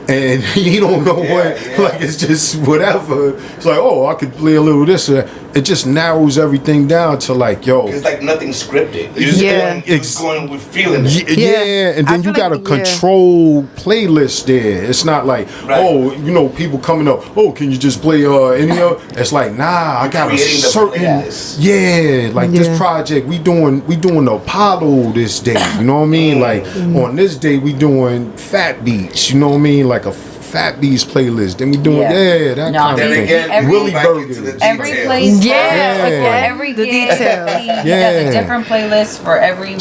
Speaker 3: and he don't know like it's just whatever. It's like, oh, I could play a little this or that. It just narrows everything down to like, yo.
Speaker 2: It's like nothing scripted. You're just going with feeling it.
Speaker 3: And then you got a control playlist there. It's not like, oh, you know, people coming up, oh, can you just play any of? It's like, nah, I got a certain, like this project, we doing the Apollo this day, you know what I mean? Like on this day we doing Fat Beats, you know what I mean? Like a Fat Beats playlist. Then we doing that kind of thing.
Speaker 2: Again,
Speaker 3: Willie Burger.
Speaker 4: Every place, every
Speaker 1: the details.
Speaker 4: He has a different playlist for everywhere,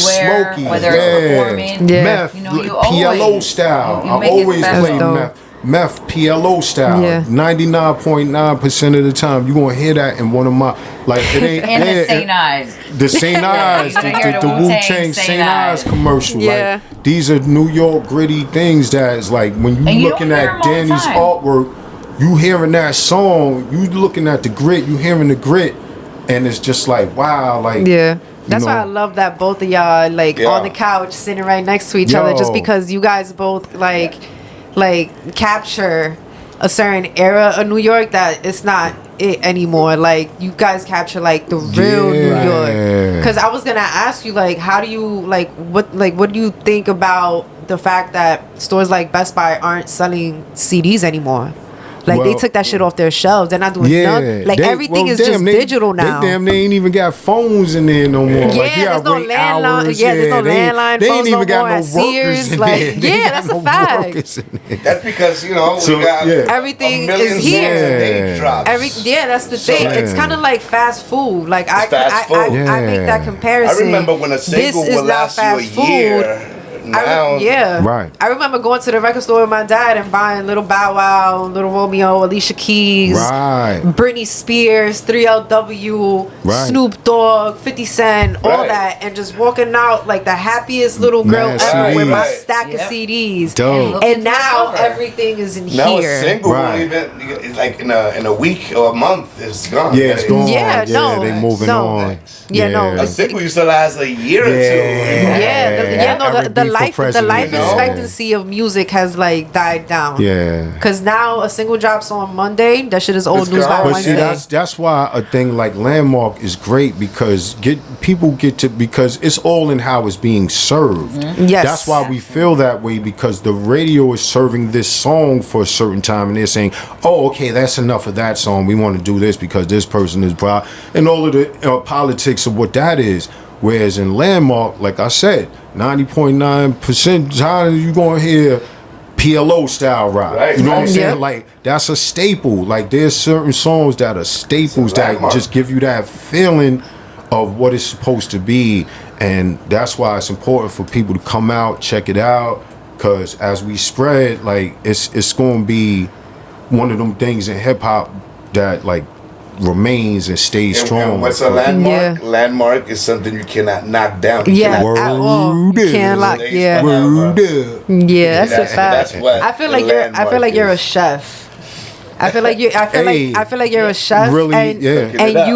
Speaker 3: Smokey,
Speaker 4: whether it's performing.
Speaker 3: Meth,
Speaker 4: you know, you
Speaker 3: PLO
Speaker 4: always,
Speaker 3: style.
Speaker 4: you
Speaker 3: I always play meth PLO style. 99.9% of the time, you gonna hear that in one of my it ain't
Speaker 4: and the St. Eyes.
Speaker 3: The St. Eyes, the Wu-Tang St. Eyes commercial. Like these are New York gritty things that is like when you looking at Danny's artwork, you hearing that song, you looking at the grit, you hearing the grit, and it's just like wow, like
Speaker 1: That's why I love that both of y'all on the couch sitting right next to each other, just because you guys both like capture a certain era of New York that it's not it anymore. Like you guys capture like the real New York. Because I was gonna ask you how do you what do you think about the fact that stores like Best Buy aren't selling CDs anymore? Like they took that shit off their shelves. They're not doing nothing. Like everything is just digital now.
Speaker 3: They ain't even got phones in there no more.
Speaker 1: There's no landline. There's no landline.
Speaker 3: They ain't even got no
Speaker 1: workers in there. That's a fact.
Speaker 2: That's because we got
Speaker 1: everything is here. That's the thing.
Speaker 2: So,
Speaker 1: it's kind of like fast food. I make that comparison.
Speaker 2: I remember when a single would last you a year. now.
Speaker 3: Right.
Speaker 1: I remember going to the record store with my dad and buying Little Bow Wow, Little Romeo, Alicia Keys,
Speaker 3: Right.
Speaker 1: Britney Spears, 3LW,
Speaker 3: Right.
Speaker 1: Snoop Dogg, 50 Cent, all that, and just walking out like the happiest little girl
Speaker 3: Mad
Speaker 1: ever with my
Speaker 2: CDs.
Speaker 1: stack of CDs.
Speaker 3: Dope.
Speaker 1: And now everything is in
Speaker 2: Now
Speaker 1: here.
Speaker 2: a single
Speaker 3: Right.
Speaker 2: even it's like in a week or a month it's gone.
Speaker 3: Yeah, it's gone.
Speaker 1: Yeah, no,
Speaker 3: they moving
Speaker 1: no.
Speaker 3: on.
Speaker 1: Yeah, no.
Speaker 2: A single used to last a year or two.
Speaker 1: The life
Speaker 3: president,
Speaker 1: expectancy of music has like died down.
Speaker 3: Yeah.
Speaker 1: Because now a single drops on Monday, that shit is old
Speaker 2: It's
Speaker 1: news by
Speaker 2: gone.
Speaker 3: But see,
Speaker 1: Wednesday.
Speaker 3: that's why a thing like Landmark is great because because it's all in how it's being served.
Speaker 1: Yes.
Speaker 3: That's why we feel that way because the radio is serving this song for a certain time and they're saying, oh, okay, that's enough of that song. We want to do this because this person is broad and all of the politics of what that is. Whereas in Landmark, like I said, 90.9% time you gonna hear PLO style rock.
Speaker 2: Right.
Speaker 3: You know what I'm saying?
Speaker 1: Yeah.
Speaker 3: Like that's a staple. Like there's certain songs that are staples that
Speaker 2: Landmark.
Speaker 3: just give you that feeling of what it's supposed to be. And that's why it's important for people to come out, check it out. Cause as we spread, like it's gonna be one of them things in hip hop that like remains and stays strong.
Speaker 2: And what's a landmark?
Speaker 1: Yeah.
Speaker 2: Landmark is something you cannot knock down. You
Speaker 1: Yeah,
Speaker 2: cannot-
Speaker 1: at all. You
Speaker 3: Word
Speaker 1: can't
Speaker 3: is.
Speaker 1: like, yeah.
Speaker 3: Word up.
Speaker 1: Yeah, that's a
Speaker 2: That's
Speaker 1: fact.
Speaker 2: what
Speaker 1: I feel
Speaker 2: the
Speaker 1: like you're a
Speaker 2: landmark is.
Speaker 1: chef. I feel like you're a chef,
Speaker 3: Really,
Speaker 1: and
Speaker 3: yeah.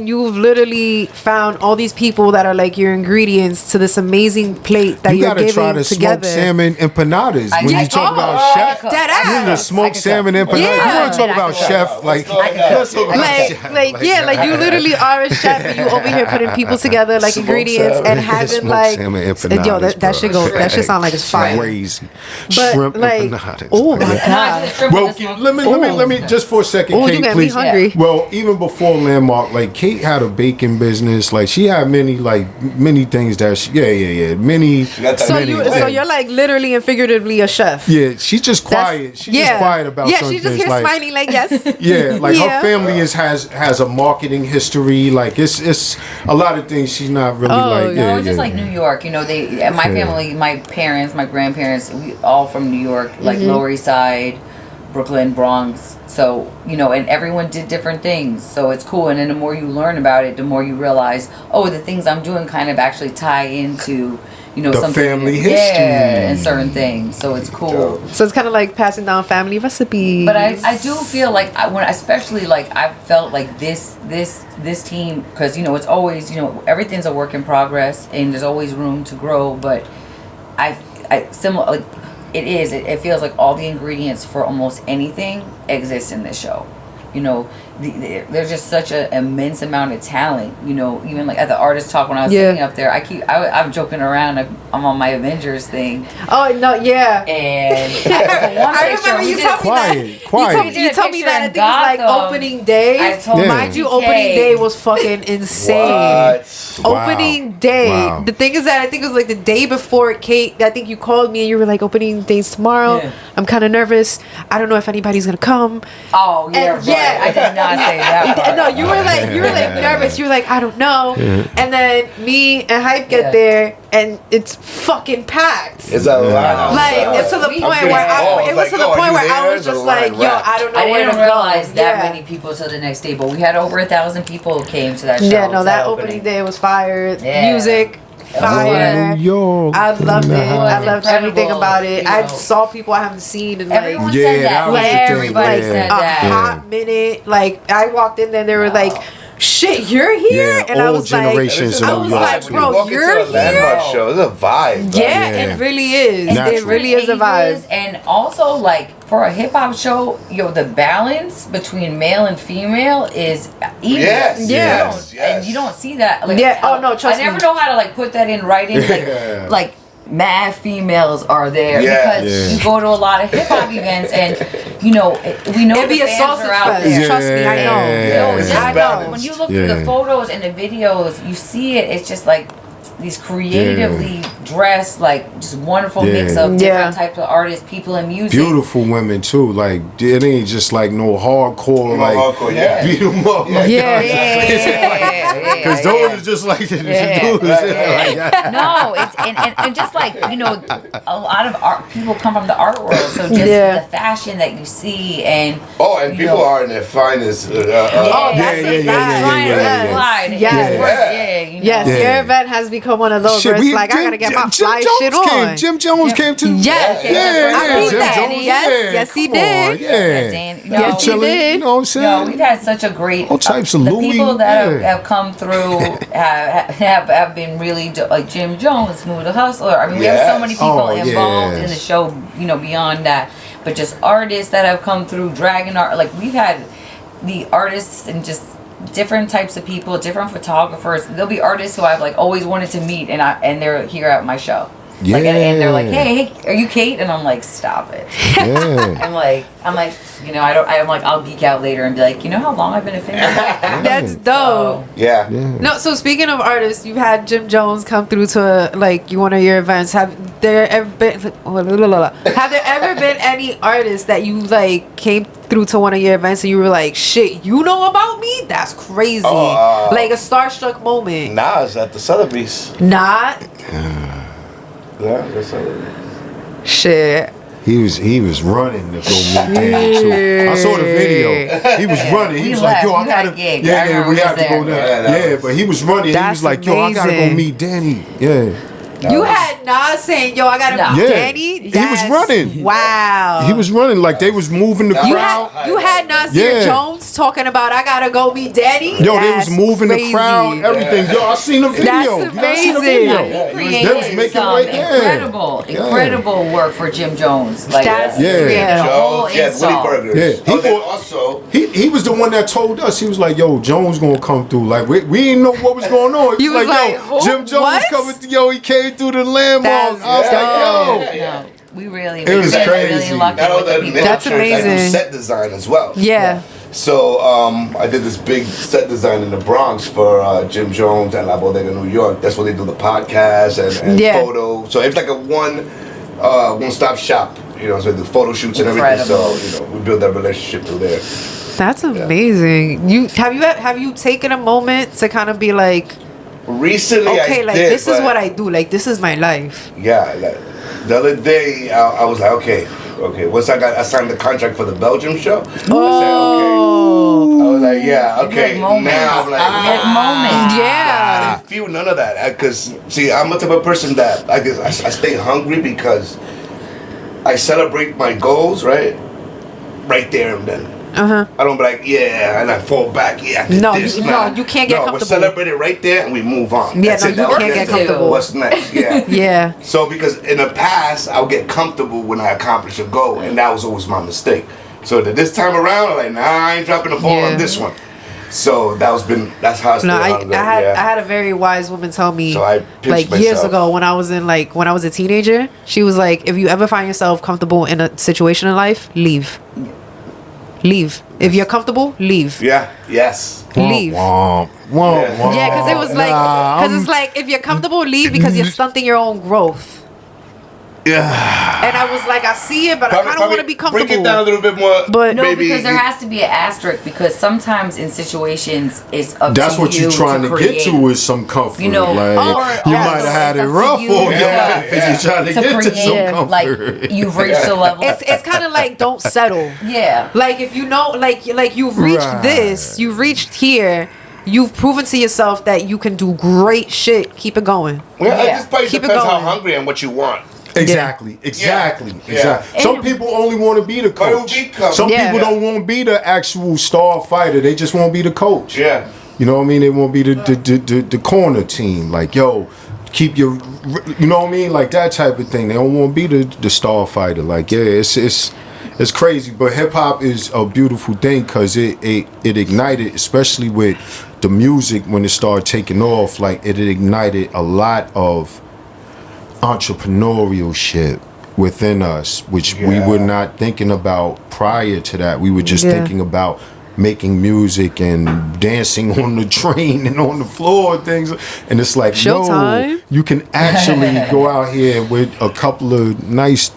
Speaker 1: you've literally found all these people that are like your ingredients to this amazing plate that
Speaker 3: You
Speaker 1: you're
Speaker 3: gotta
Speaker 1: giving
Speaker 3: try the
Speaker 1: together.
Speaker 3: smoked salmon empanadas. When you talk about chef,
Speaker 1: Dead
Speaker 3: you need the
Speaker 1: ass.
Speaker 3: smoked salmon empanadas.
Speaker 1: Yeah.
Speaker 3: You want to talk about chef? Like, let's talk about chef.
Speaker 1: Like you literally are a chef and you over here putting people together like
Speaker 2: Smoked
Speaker 1: ingredients
Speaker 2: salmon.
Speaker 1: and having
Speaker 3: Smoked
Speaker 1: like
Speaker 3: salmon empanadas,
Speaker 1: yo that should go that should sound like it's fire.
Speaker 3: Crazy.
Speaker 1: But
Speaker 3: Shrimp
Speaker 1: like
Speaker 3: empanadas.
Speaker 1: oh my god.
Speaker 3: Well, let me just for a second,
Speaker 1: Oh, you
Speaker 3: Kate,
Speaker 1: got me
Speaker 3: please.
Speaker 1: hungry.
Speaker 3: Well, even before Landmark, like Kate had a baking business. Like she had many things that many.
Speaker 1: So you're like literally and figuratively a chef.
Speaker 3: Yeah, she's just quiet. She's just quiet about some
Speaker 1: she's
Speaker 3: things.
Speaker 1: just here
Speaker 3: like,
Speaker 1: smiling like yes.
Speaker 3: Yeah, like
Speaker 1: Yeah.
Speaker 3: her family has a marketing history. Like it's a lot of things she's not really like.
Speaker 4: No,
Speaker 3: Yeah,
Speaker 4: it's just like New York. You know, my family, my parents, my grandparents, we all from New York, like Lower East Side, Brooklyn, Bronx. So, you know, and everyone did different things. So it's cool. And then the more you learn about it, the more you realize, oh, the things I'm doing kind of actually tie into, you know,
Speaker 3: The
Speaker 4: something.
Speaker 3: family history.
Speaker 4: Yeah, and certain things. So it's cool.
Speaker 1: So it's kind of like passing down family recipes.
Speaker 4: But I do feel like especially like I felt like this team, because you know it's always, you know, everything's a work in progress and there's always room to grow. But it feels like all the ingredients for almost anything exist in this show. You know, there's just such an immense amount of talent. You know, even like at the artist talk when I was sitting up there, I'm joking around. I'm on my Avengers thing.
Speaker 1: Oh no, yeah.
Speaker 4: And
Speaker 1: I remember you told me that.
Speaker 3: Quiet.
Speaker 1: You told me that. I think it was like opening day.
Speaker 4: I told
Speaker 1: Mind you, opening day was fucking insane.
Speaker 2: What?
Speaker 1: Opening day.
Speaker 3: Wow.
Speaker 1: The thing is that I think it was like the day before Kate. I think you called me and you were like, opening day's tomorrow.
Speaker 4: Yeah.
Speaker 1: I'm kind of nervous. I don't know if anybody's gonna come.
Speaker 4: Oh yeah,
Speaker 1: And,
Speaker 4: right. I did not say that part.
Speaker 1: No, you were like nervous. You were like, I don't know. And then me and Hype get there and it's fucking packed.
Speaker 2: It's a lot.
Speaker 1: Like it's to the point where I was just like, yo, I don't know
Speaker 4: I
Speaker 1: where to
Speaker 4: didn't realize
Speaker 1: go.
Speaker 4: that many people till the next day, but we had over 1,000 people came to that show.
Speaker 1: Yeah, no,
Speaker 4: to
Speaker 1: that opening day was fire.
Speaker 4: Yeah.
Speaker 1: Music, fire.
Speaker 3: Yo,
Speaker 1: I loved it. I loved everything
Speaker 4: incredible,
Speaker 1: about it.
Speaker 4: you
Speaker 1: I
Speaker 4: know.
Speaker 1: saw people I haven't seen in like
Speaker 4: Everyone
Speaker 3: Yeah,
Speaker 4: said
Speaker 3: that
Speaker 4: that.
Speaker 3: was the thing,
Speaker 4: Everybody
Speaker 3: yeah.
Speaker 4: said
Speaker 1: a
Speaker 4: that.
Speaker 1: hot minute. Like I walked in there, they were like, "Shit, you're here,"
Speaker 3: Yeah,
Speaker 1: and I
Speaker 3: all
Speaker 1: was like,
Speaker 3: generations
Speaker 1: I
Speaker 3: in
Speaker 1: was
Speaker 3: New York.
Speaker 1: like,
Speaker 3: When
Speaker 1: bro,
Speaker 2: Walk
Speaker 1: you're
Speaker 2: into a landmark
Speaker 1: here.
Speaker 2: show. It's a vibe. Bro.
Speaker 1: Yeah,
Speaker 3: Yeah.
Speaker 1: it really is.
Speaker 3: Natural.
Speaker 1: It really is a vibe.
Speaker 4: And also, like, for a hip hop show, the balance between male and female is even.
Speaker 2: Yes,
Speaker 1: yes,
Speaker 4: And you don't see that. Like,
Speaker 1: Yeah, oh, no, trust
Speaker 4: I never
Speaker 1: me.
Speaker 4: know how to, like, put that in writing.
Speaker 3: Yeah.
Speaker 4: Like, mad females are there.
Speaker 2: Yeah.
Speaker 4: Because
Speaker 3: Yeah.
Speaker 4: you go to a lot of hip hop events and, we know
Speaker 1: It'd be
Speaker 4: the
Speaker 1: a
Speaker 4: fans
Speaker 1: sausage
Speaker 4: are out
Speaker 1: fest.
Speaker 4: there.
Speaker 1: Trust me, I know.
Speaker 3: Yeah.
Speaker 4: Just
Speaker 1: I know.
Speaker 4: when you look through the
Speaker 3: Yeah.
Speaker 4: photos and the videos, you see it. It's just like these creatively dressed, like just wonderful mix of different types of artists, people, and music.
Speaker 3: Beautiful women too. Like it ain't just like no hardcore, beat them up. Because those are just like the dudes.
Speaker 4: No, it's and just like, you know, a lot of art people come from the art world, so just the fashion that you see and
Speaker 2: people are in their finest.
Speaker 1: Yes, your event has become one of those where it's like, I gotta get my fly shit on.
Speaker 3: Jim Jones came to.
Speaker 1: Yes, yes, he did. Yes, he did.
Speaker 3: You know what I'm saying?
Speaker 4: No, we've had such a great.
Speaker 3: All types of
Speaker 4: the
Speaker 3: Louis.
Speaker 4: people that have come through have been really like Jim Jones, Smooth the Hustler. I mean, we have so many people involved in the show. You know, beyond that, but just artists that have come through, dragon art. Like we've had the artists and just different types of people, different photographers. There'll be artists who I've like always wanted to meet, and they're here at my show.
Speaker 3: Yeah.
Speaker 4: Like, and they're like, hey, are you Kate? And I'm like, stop it.
Speaker 3: Yeah.
Speaker 4: I'm like, you know, I'm like, I'll geek out later and be like, you know how long I've been a fan?
Speaker 1: That's dope.
Speaker 2: Yeah.
Speaker 1: No, so speaking of artists, you've had Jim Jones come through to like one of your events. Have there ever been any artists that you like came through to one of your events and you were like, shit, you know about me? That's crazy. Like a starstruck moment.
Speaker 2: Nas at the Sotheby's.
Speaker 1: Not.
Speaker 2: Yeah, that's Sotheby's.
Speaker 1: Shit.
Speaker 3: He was running to go meet Danny too. I saw the video. He was running. He was like, yo, I gotta. We have to go there. Yeah, but he was running. He was like, yo, I gotta go meet Danny. Yeah.
Speaker 1: You had Nas saying, yo, I gotta meet Danny?
Speaker 3: He was running.
Speaker 1: Wow.
Speaker 3: He was running like they was moving the crowd.
Speaker 1: You had Nasir Jones talking about, I gotta go meet Danny?
Speaker 3: Yo, they was moving the crowd, everything. Yo, I seen the video.
Speaker 1: That's amazing.
Speaker 4: They was making incredible work for Jim Jones. Like,
Speaker 1: Jones,
Speaker 2: Willie Burgers.
Speaker 3: He was the one that told us. He was like, yo, Jones gonna come through. Like, we didn't know what was going on. He was like, yo, Jim Jones coming through. Yo, he came through the landmark. I was like, yo.
Speaker 4: We really,
Speaker 3: it was crazy.
Speaker 4: Really lucky
Speaker 1: That's amazing.
Speaker 2: I do set design as well.
Speaker 1: Yeah.
Speaker 2: So I did this big set design in the Bronx for Jim Jones and La Bodega, New York. That's where they do the podcast and photo. So it's like a one-stop shop. You know, so they do photo shoots and everything. So we build that relationship through there.
Speaker 1: That's amazing. Have you taken a moment to kind of be like,
Speaker 2: recently,
Speaker 1: this is what I do. Like, this is my life.
Speaker 2: Yeah. Like, the other day, I was like, okay. Once I signed the contract for the Belgium show, I said, okay. I was like, yeah, okay. Now I'm like,
Speaker 1: Yeah.
Speaker 2: I didn't feel none of that. Because, see, I'm the type of person that I stay hungry because I celebrate my goals, right there and then. I don't be like, and I fall back. Yeah,
Speaker 1: you can't get comfortable.
Speaker 2: We celebrate it right there and we move on.
Speaker 1: Yeah, you can't get comfortable.
Speaker 2: What's next? Yeah.
Speaker 1: Yeah.
Speaker 2: So because in the past, I'll get comfortable when I accomplish a goal, and that was always my mistake. So that this time around, I'm like, nah, I ain't dropping the ball on this one. So that's how I stayed.
Speaker 1: I had a very wise woman tell me,
Speaker 2: so I
Speaker 1: like years ago when I was a teenager. She was like, if you ever find yourself comfortable in a situation in life, leave. If you're comfortable, leave.
Speaker 2: Yeah. Yes.
Speaker 1: Leave. Yeah, because it was like, it's like if you're comfortable, leave because you're stunting your own growth.
Speaker 3: Yeah.
Speaker 1: And I was like, I see it, but I kind of want to be comfortable.
Speaker 2: Break it down a little bit more.
Speaker 1: But
Speaker 4: no, because there has to be an asterisk, because sometimes in situations it's up
Speaker 3: that's
Speaker 4: to
Speaker 3: what
Speaker 4: you
Speaker 3: you're trying to get to is some comfort. You know, like, you might have had it rough for your life and you're trying to get to some comfort.
Speaker 4: Like, you've reached a level.
Speaker 1: It's kind of like, don't settle.
Speaker 4: Yeah.
Speaker 1: Like, if you know, like you've reached this, you've reached here. You've proven to yourself that you can do great shit. Keep it going.
Speaker 2: Well, it just depends how hungry and what you want.
Speaker 3: Exactly. Some people only want to be the coach. Some people don't want to be the actual star fighter. They just want to be the coach.
Speaker 2: Yeah.
Speaker 3: You know what I mean? They want to be the corner team. Like, yo, keep your, you know what I mean? Like that type of thing. They don't want to be the star fighter. Like, yeah, it's crazy. But hip hop is a beautiful thing because it ignited, especially with the music when it started taking off. Like, it ignited a lot of entrepreneurial shit within us, which we were not thinking about prior to that. We were just thinking about making music and dancing on the train and on the floor and things. And it's like,
Speaker 1: Showtime.
Speaker 3: you can actually go out here with a couple of nice,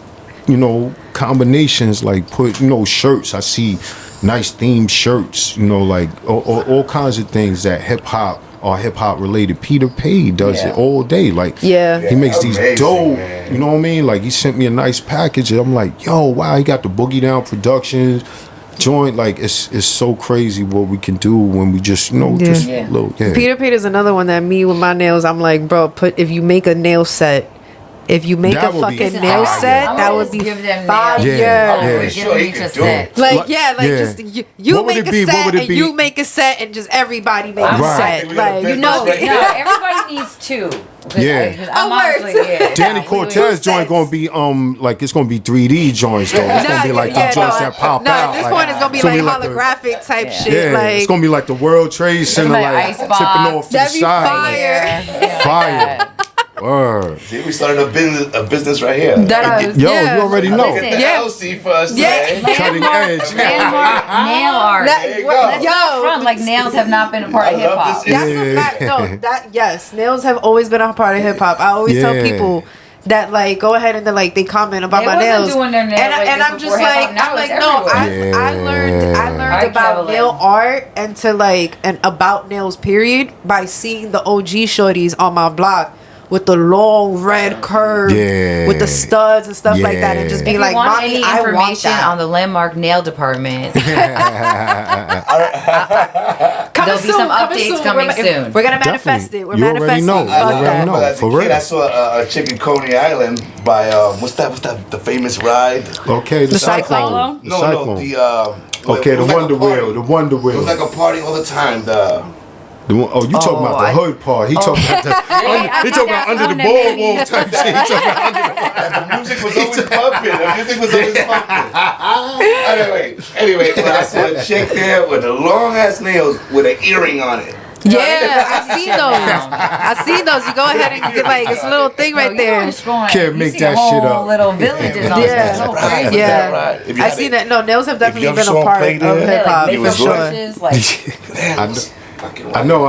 Speaker 3: combinations, like put, shirts. I see nice themed shirts, like all kinds of things that hip hop or hip hop related. Peter Pay does it all day. Like, he makes these dope, man. You know what I mean? Like, he sent me a nice package and I'm like, yo, wow, he got the Boogie Down Productions joint. Like, it's so crazy what we can do when we just, little.
Speaker 1: Peter Pay is another one that me with my nails, I'm like, bro, if you make a nail set, if you make a fucking nail set, that would be fire. Just you make a set and you make a set and just everybody make a set. Like,
Speaker 4: everybody needs two.
Speaker 3: Danny Cortes joint gonna be it's gonna be 3D joints though. It's gonna be like the joints that pop out.
Speaker 1: At this point, it's gonna be like holographic type shit.
Speaker 3: Yeah,
Speaker 1: like,
Speaker 3: it's gonna be like the World Trade Center, like tipping off to the side. Fire. Word.
Speaker 2: See, we started a business right here.
Speaker 3: You already know.
Speaker 2: LC first.
Speaker 3: Cutting edge.
Speaker 4: Nail art. Like nails have not been a part of hip hop.
Speaker 1: That's a fact. No, nails have always been a part of hip hop. I always tell people that like go ahead and they comment about my nails.
Speaker 4: Doing their nails
Speaker 1: and I'm just like, I learned about nail art and about nails period by seeing the OG shorties on my block with the long red curve, with the studs and stuff like that, and just being like, "Mommy, I want that."
Speaker 4: On the Landmark Nail Department. There'll be some updates coming soon.
Speaker 1: We're gonna manifest it. We're
Speaker 3: You
Speaker 1: manifesting.
Speaker 3: already know.
Speaker 2: As a kid, I saw a chick in Coney Island by what's that? The famous ride?
Speaker 3: Okay, the
Speaker 1: Cyclone.
Speaker 2: No,
Speaker 3: the Wonder Wheel. The Wonder Wheel.
Speaker 2: It was like a party all the time.
Speaker 3: You talking about the hood part. He talking about under the boardwalk type shit.
Speaker 2: The music was always pumping. Anyway, but I saw a chick there with the long ass nails with an earring on it.
Speaker 1: Yeah, I seen those. You go ahead and you get like this little thing right there.
Speaker 3: Can't make that shit up.
Speaker 4: Little villages on
Speaker 1: I seen that. No, nails have definitely been a part of hip hop for sure.
Speaker 3: I know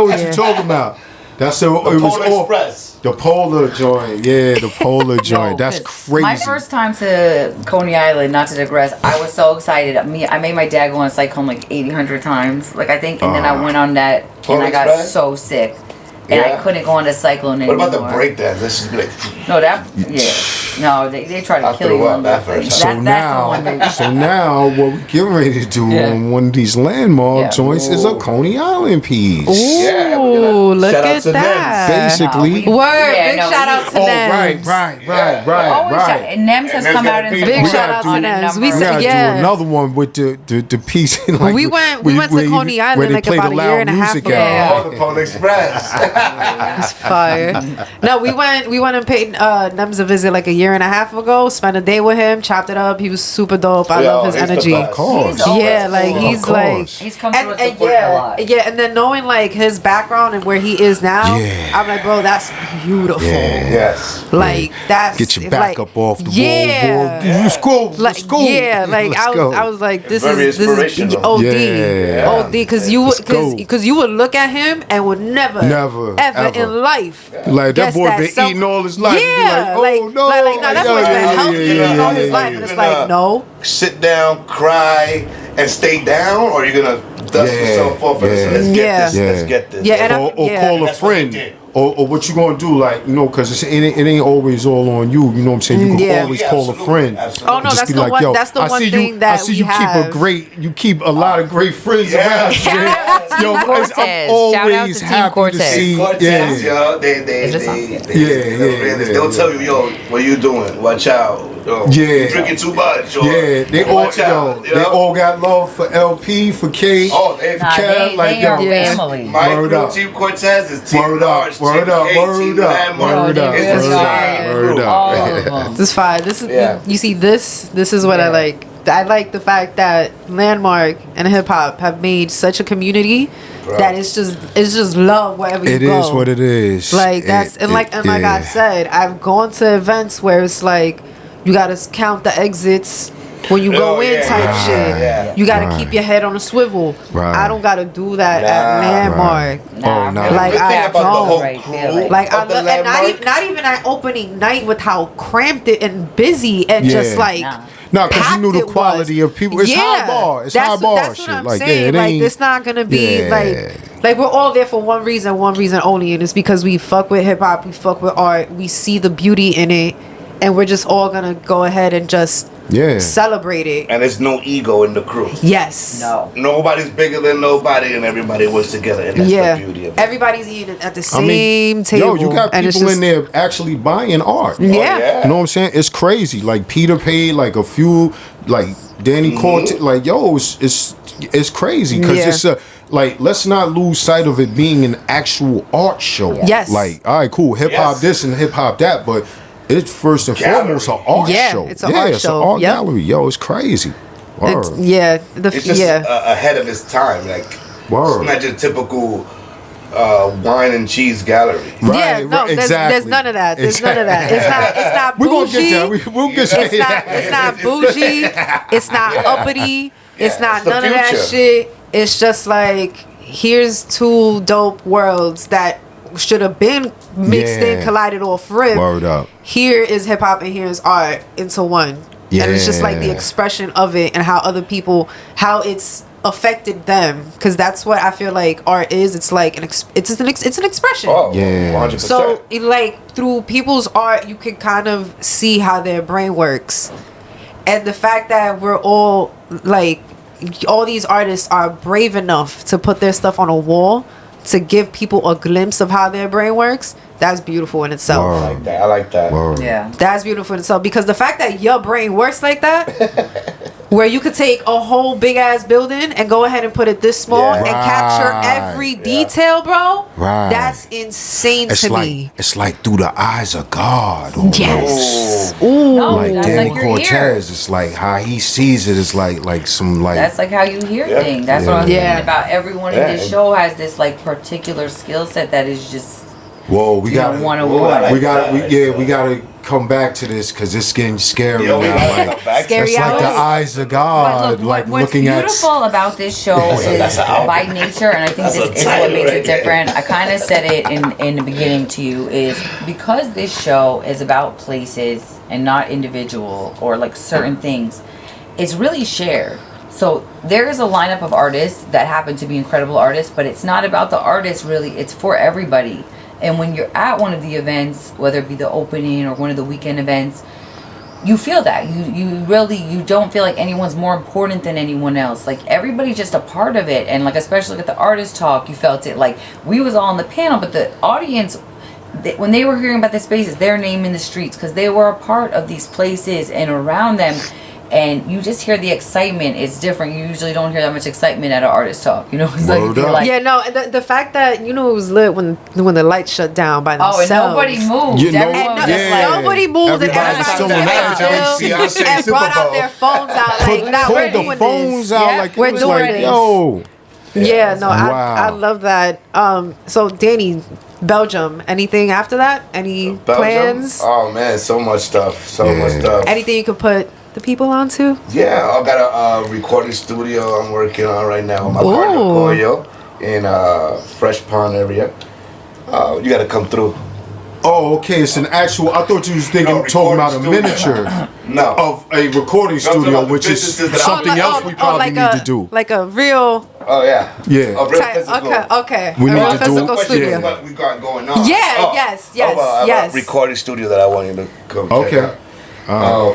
Speaker 3: what you're talking about. That's it was
Speaker 2: Express.
Speaker 3: The Polar joint. Yeah, the Polar joint. That's crazy.
Speaker 4: My first time to Coney Island, not to digress, I was so excited. I made my dad go on a cyclone like 800 times. Like I think, and then I went on that and I got so sick. And I couldn't go on the cyclone anymore.
Speaker 2: What about the breakdance? Let's just be like...
Speaker 4: No, they try to kill you on that first.
Speaker 3: So now what we're getting ready to do on one of these landmark joints is a Coney Island piece.
Speaker 1: Ooh, look at that.
Speaker 3: Basically.
Speaker 1: Big shout out to Nems.
Speaker 3: Right.
Speaker 4: And Nems has come out and
Speaker 1: big shout out to Nems.
Speaker 3: We gotta do another one with the piece.
Speaker 1: We went to Coney Island like about a year and a half ago.
Speaker 2: The Pole Express.
Speaker 1: It's fire. No, we went and paid Nems a visit like a year and a half ago. Spent a day with him, chopped it up. He was super dope. I love his energy.
Speaker 3: Of course.
Speaker 4: He's come through and support a lot.
Speaker 1: Yeah, and then knowing like his background and where he is now, I'm like, bro, that's beautiful.
Speaker 2: Yes.
Speaker 1: Like that's
Speaker 3: get your back up off the wall.
Speaker 1: Let's go. Yeah, like I was like, this is OD, because you would look at him and would never ever in life.
Speaker 3: Like that boy been eating all his life.
Speaker 1: Yeah, that boy's been healthy all his life, and it's like, no.
Speaker 2: Sit down, cry, and stay down, or you're gonna dust yourself off and let's get this.
Speaker 1: Yeah,
Speaker 3: or call a friend. Or what you gonna do, like, because it ain't always all on you. You know what I'm saying? You can always call a friend.
Speaker 2: Absolutely.
Speaker 1: Oh no, that's the one. That's the one thing that we have.
Speaker 3: You keep a lot of great friends around. I'm always happy to see.
Speaker 2: They'll tell you, yo, what you doing? Watch out. You drinking too much.
Speaker 3: They all got love for LP, for Kate.
Speaker 4: They are family.
Speaker 2: My crew, Team Cortes is Team Large.
Speaker 3: Word up.
Speaker 1: This is fine. This is you see this is what I like. I like the fact that Landmark and hip hop have made such a community that it's just love wherever you go.
Speaker 3: It is what it is.
Speaker 1: Like that's like I said, I've gone to events where it's like you gotta count the exits when you go in type shit.
Speaker 2: Yeah.
Speaker 1: You gotta keep your head on a swivel. I don't gotta do that at Landmark.
Speaker 2: Like I don't.
Speaker 1: Like I love, and not even at opening night with how cramped it and busy and just like.
Speaker 3: No, because you knew the quality of people. It's high bar. It's high bar
Speaker 1: that's
Speaker 3: shit.
Speaker 1: What I'm
Speaker 3: like,
Speaker 1: saying. Like, it's not gonna be like we're all there for one reason only, and it's because we fuck with hip hop, we fuck with art, we see the beauty in it, and we're just all gonna go ahead and just celebrate it.
Speaker 2: And there's no ego in the crew.
Speaker 1: Yes.
Speaker 4: No.
Speaker 2: Nobody's bigger than nobody, and everybody works together, and that's the beauty of it.
Speaker 1: Everybody's eating at the same table.
Speaker 3: Yo, you got people in there actually buying art.
Speaker 1: Yeah.
Speaker 3: You know what I'm saying? It's crazy. Like Peter paid like a few, like Danny Cortes. Like yo, it's crazy because it's a. Like, let's not lose sight of it being an actual art show.
Speaker 1: Yes.
Speaker 3: Like, all right, cool, hip hop this and hip hop that, but it's first and foremost an art show.
Speaker 1: It's an art show.
Speaker 3: It's an art gallery. Yo, it's crazy.
Speaker 1: It's just
Speaker 2: ahead of its time. Like, it's not your typical wine and cheese gallery.
Speaker 1: There's none of that. There's none of that. It's not bougie.
Speaker 3: We're gonna get that. We'll get
Speaker 1: it's not bougie. It's not uppity. It's not none of that shit. It's just like, here's two dope worlds that should have been mixed in, collided off rip.
Speaker 3: Word up.
Speaker 1: Here is hip hop and here is art into one. Yeah. And it's just like the expression of it and how other people, how it's affected them. Because that's what I feel like art is. It's like it's an expression.
Speaker 2: Oh, yeah. 100%.
Speaker 1: So like through people's art, you can kind of see how their brain works. And the fact that we're all like, all these artists are brave enough to put their stuff on a wall to give people a glimpse of how their brain works. That's beautiful in itself.
Speaker 3: Word.
Speaker 2: I like that.
Speaker 3: Word.
Speaker 4: Yeah.
Speaker 1: That's beautiful in itself because the fact that your brain works like that, where you could take a whole big ass building and go ahead and put it this small and capture every detail, bro.
Speaker 3: Right.
Speaker 1: That's insane to me.
Speaker 3: It's like through the eyes of God.
Speaker 1: Yes.
Speaker 3: Ooh.
Speaker 4: No,
Speaker 3: like
Speaker 4: that's
Speaker 3: Danny
Speaker 4: like
Speaker 3: Cortes. It's like how he sees it. It's like some like.
Speaker 4: That's like how you hear things. That's what I'm saying about everyone in this show has this like particular skill set that is just.
Speaker 3: Whoa, we got
Speaker 4: to
Speaker 3: we gotta come back to this because it's getting scary now.
Speaker 1: Like, scary
Speaker 3: it's like the eyes of God,
Speaker 4: look,
Speaker 3: like
Speaker 4: what's
Speaker 3: looking at.
Speaker 4: What's beautiful about this show is by nature, and I think this is what makes it different. I kind of said it in the beginning to you is because this show is about places and not individual or like certain things. It's really shared. So there is a lineup of artists that happen to be incredible artists, but it's not about the artists really. It's for everybody. And when you're at one of the events, whether it be the opening or one of the weekend events, you feel that. You don't feel like anyone's more important than anyone else. Like everybody's just a part of it. And like especially at the artist talk, you felt it. Like we was all on the panel, but the audience, when they were hearing about the spaces, their name in the streets because they were a part of these places and around them. And you just hear the excitement. It's different. You usually don't hear that much excitement at an artist talk. You know, it's like
Speaker 1: the fact that it was lit when the lights shut down by themselves.
Speaker 4: Oh, and nobody moved.
Speaker 1: Nobody moved. And brought out their phones out. Like, now we're doing this.
Speaker 3: Phones out like
Speaker 1: we're doing this.
Speaker 3: Yo.
Speaker 1: I love that. So Danny, Belgium. Anything after that? Any plans?
Speaker 2: Oh man, so much stuff.
Speaker 1: Anything you could put the people onto?
Speaker 2: Yeah, I've got a recording studio I'm working on right now with my partner Koyo in Fresh Pond area. You got to come through.
Speaker 3: Oh, okay. It's an actual. I thought you was talking about a miniature of a recording studio, which is something else we probably need to do.
Speaker 1: Like a real.
Speaker 2: Oh yeah.
Speaker 3: Yeah.
Speaker 2: A real physical.
Speaker 1: Okay.
Speaker 3: We need to
Speaker 1: physical
Speaker 3: do
Speaker 1: studio.
Speaker 2: What we got going on.
Speaker 1: Yeah. Yes.
Speaker 2: I have a recording studio that I want you to come check out.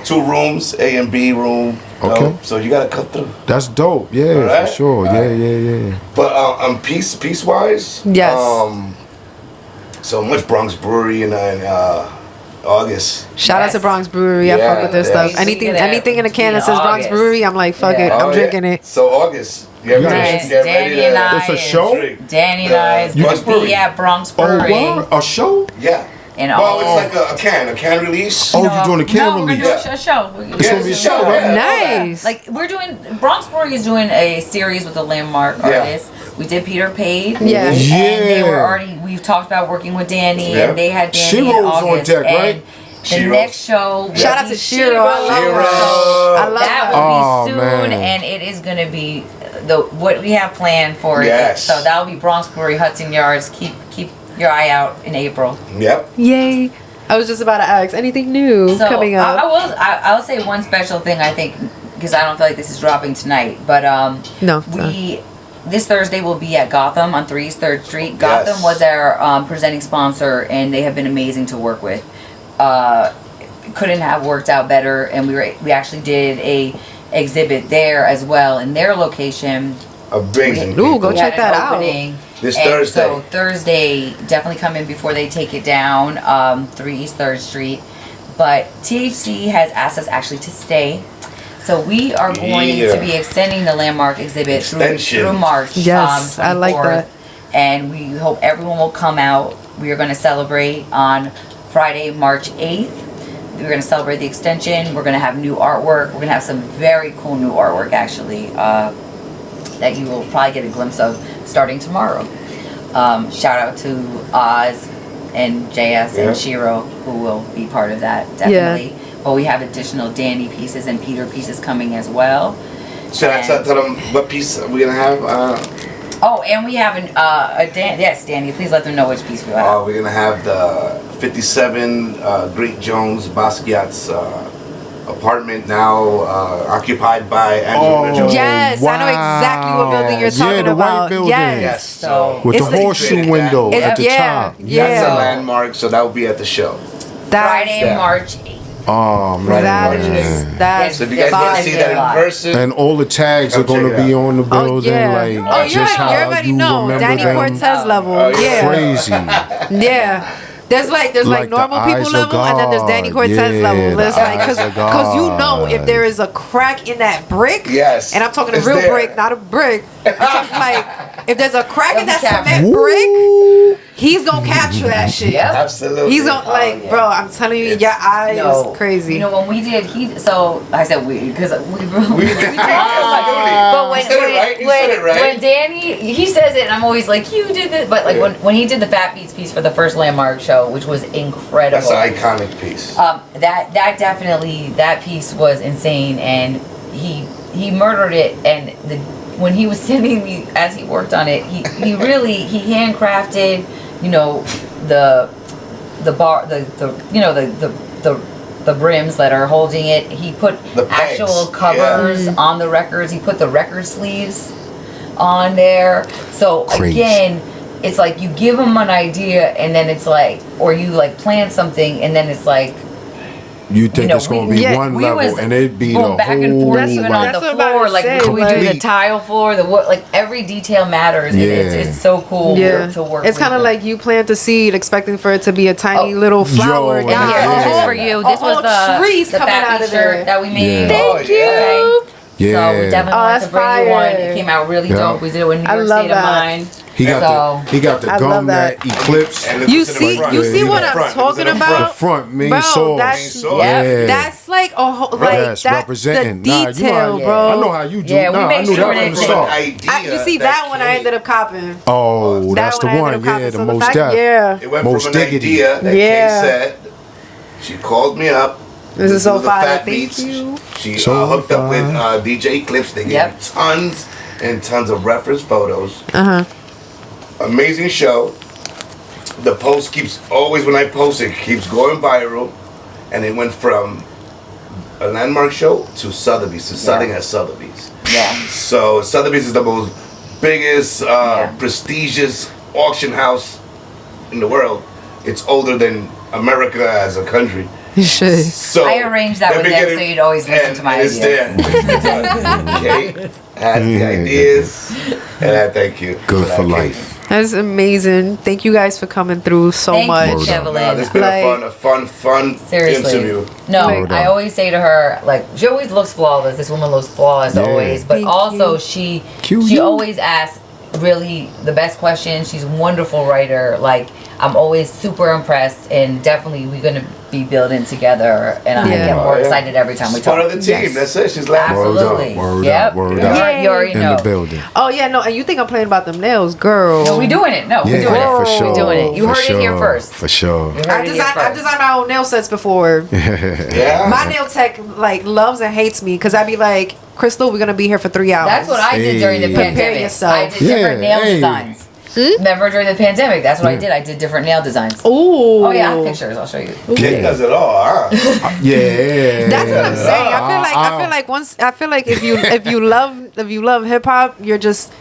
Speaker 2: 2 rooms, A and B room.
Speaker 3: Okay.
Speaker 2: So you gotta cut through.
Speaker 3: That's dope. Yeah, for sure. Yeah.
Speaker 2: But piece wise.
Speaker 1: Yes.
Speaker 2: So much Bronx Brewery in August.
Speaker 1: Shout out to Bronx Brewery. I fuck with their stuff. Anything in a can that says Bronx Brewery, I'm like, fuck it. I'm drinking it.
Speaker 2: So August. Get ready
Speaker 4: and I.
Speaker 3: It's a show?
Speaker 4: Danny and I be at Bronx Brewery.
Speaker 3: Oh, what? A show?
Speaker 2: Yeah. It's like a can release.
Speaker 3: Oh, you're doing a can release?
Speaker 4: We're doing a show.
Speaker 3: It's going to be a show, right?
Speaker 1: Nice.
Speaker 4: Like, we're doing, Bronx Brewery is doing a series with a landmark artist. We did Peter Paid.
Speaker 1: Yeah.
Speaker 4: And they were we've talked about working with Danny, and they had Danny
Speaker 3: She
Speaker 4: in
Speaker 3: was
Speaker 4: August.
Speaker 3: on deck, right?
Speaker 4: The next show.
Speaker 1: Shout out to Shiro. I love
Speaker 4: that. Will be soon, and it is going to be what we have planned for it. So that'll be Bronx Brewery, Hudson Yards. Keep your eye out in April.
Speaker 2: Yep.
Speaker 1: Yay. I was just about to ask, anything new coming up?
Speaker 4: I will say one special thing, I think, because I don't feel like this is dropping tonight, but this Thursday will be at Gotham on 3 East 3rd Street. Gotham was our presenting sponsor, and they have been amazing to work with. Couldn't have worked out better, and we actually did a exhibit there as well in their location.
Speaker 2: Amazing.
Speaker 1: Ooh, go check that out.
Speaker 2: This Thursday.
Speaker 4: So Thursday, definitely come in before they take it down, 3 East 3rd Street. But THC has asked us actually to stay. So we are going to be extending the landmark exhibit through March.
Speaker 1: Yes, I like that.
Speaker 4: And we hope everyone will come out. We are going to celebrate on Friday, March 8th. We're going to celebrate the extension. We're going to have new artwork. We're going to have some very cool new artwork, actually, that you will probably get a glimpse of starting tomorrow. Shout out to Oz and JS and Shiro, who will be part of that, definitely. But we have additional Danny pieces and Peter pieces coming as well.
Speaker 2: Should I tell them what piece we're going to have?
Speaker 4: And we have yes, Danny, please let them know which piece we have.
Speaker 2: We're going to have the 57 Great Jones Basquiat's apartment now occupied by Angela.
Speaker 1: Yes, I know exactly what building you're talking
Speaker 3: the
Speaker 1: about.
Speaker 3: white building.
Speaker 1: Yes.
Speaker 2: So
Speaker 3: with the horseshoe window at the top.
Speaker 2: That's a landmark, so that will be at the show.
Speaker 4: Friday, March 8th.
Speaker 3: Oh man,
Speaker 1: that's
Speaker 2: so if you guys want to see that in person,
Speaker 3: and all the tags are going to be on the building, like just how
Speaker 1: you already know Danny Cortes level,
Speaker 3: crazy,
Speaker 1: There's like normal people level, and then there's Danny Cortes level. It's like because you know if there is a crack in that brick, and I'm talking a real brick, not a brick. I'm talking like if there's a crack in that cement brick, he's gonna capture that shit.
Speaker 2: Absolutely.
Speaker 1: He's gonna bro. I'm telling you, your eye is crazy.
Speaker 4: You know when we did, I said we because we did.
Speaker 2: But
Speaker 4: when Danny he says it, and I'm always like you did it. But like when he did the Fat Beats piece for the first landmark show, which was incredible.
Speaker 2: That's an iconic piece.
Speaker 4: That definitely that piece was insane, and he murdered it. And when he was sending me as he worked on it, he really handcrafted, the brims that are holding it. He put actual covers on the records. He put the record sleeves on there. So again, it's like you give them an idea, and then it's like, or you like plan something, and then it's like,
Speaker 3: you think it's going to be one level, and it'd be the
Speaker 4: back and
Speaker 3: whole
Speaker 4: forth, even on the floor. Like we do the tile floor, the wood, like every detail matters. It's so cool to work.
Speaker 1: It's kind of like you plant a seed, expecting for it to be a tiny little flower.
Speaker 4: This is for you. This was the
Speaker 1: trees coming out of there
Speaker 4: that we made.
Speaker 1: Thank you.
Speaker 4: So we definitely wanted to bring you one. It came out really dope. We did it with New York State of Mind.
Speaker 3: He got the gum that Eclipse.
Speaker 1: You see what I'm talking about?
Speaker 3: The front main
Speaker 1: bro,
Speaker 3: source.
Speaker 1: That's like a whole that's
Speaker 3: representing
Speaker 1: the detail,
Speaker 3: bro. I know how you do.
Speaker 4: Yeah, we made sure
Speaker 3: that
Speaker 4: you
Speaker 1: see that one I ended up copping.
Speaker 3: Oh, that's the one. Yeah, the most depth.
Speaker 1: Yeah,
Speaker 2: it went from an idea that Kate said. She called me up.
Speaker 1: This is so fire. Thank you.
Speaker 2: She hooked up with DJ Eclipse. They gave tons and tons of reference photos. Amazing show. The post keeps always, when I post it, keeps going viral, and it went from a landmark show to Sotheby's, selling at Sotheby's. So Sotheby's is the most biggest, prestigious auction house in the world. It's older than America as a country. So
Speaker 4: I arranged that with them, so you'd always listen to my ideas. Kate
Speaker 2: had the ideas, and I thank you.
Speaker 3: Good for life.
Speaker 1: That's amazing. Thank you guys for coming through so much.
Speaker 4: Thank you, Kevelyn.
Speaker 2: It's been a fun interview.
Speaker 4: No, I always say to her, like, she always looks flawless. This woman looks flawless always. But also, she always asks, really the best questions. She's a wonderful writer. Like, I'm always super impressed, and definitely we're gonna be building together. And I get more excited every time we talk.
Speaker 2: Part of the team. That's it. She's laughing.
Speaker 4: Absolutely.
Speaker 3: Word
Speaker 4: Yep.
Speaker 3: up, word
Speaker 4: You
Speaker 3: up.
Speaker 4: already know.
Speaker 3: In the building.
Speaker 1: Oh yeah, no, and you think I'm playing about them nails, girl?
Speaker 4: No, we doing it. No, we doing it.
Speaker 3: For sure.
Speaker 4: We doing it. You
Speaker 3: For
Speaker 4: heard it here
Speaker 3: sure.
Speaker 4: first.
Speaker 3: For sure.
Speaker 4: You heard
Speaker 1: I
Speaker 4: it here
Speaker 1: designed
Speaker 4: first.
Speaker 1: my own nail sets before.
Speaker 2: Yeah.
Speaker 1: My nail tech like loves and hates me because I be like, Crystal, we're gonna be here for 3 hours.
Speaker 4: That's what I did during the
Speaker 3: Hey.
Speaker 4: pandemic.
Speaker 1: Prepare yourself.
Speaker 4: I did different nail
Speaker 3: hey.
Speaker 4: designs. Remember during the pandemic? That's what I did. I did different nail designs.
Speaker 1: Ooh.
Speaker 4: Oh yeah, I have pictures. I'll show you.
Speaker 2: Kate does it all, huh?
Speaker 3: Yeah.
Speaker 1: That's what I'm saying. I feel like if you love hip hop, you're just,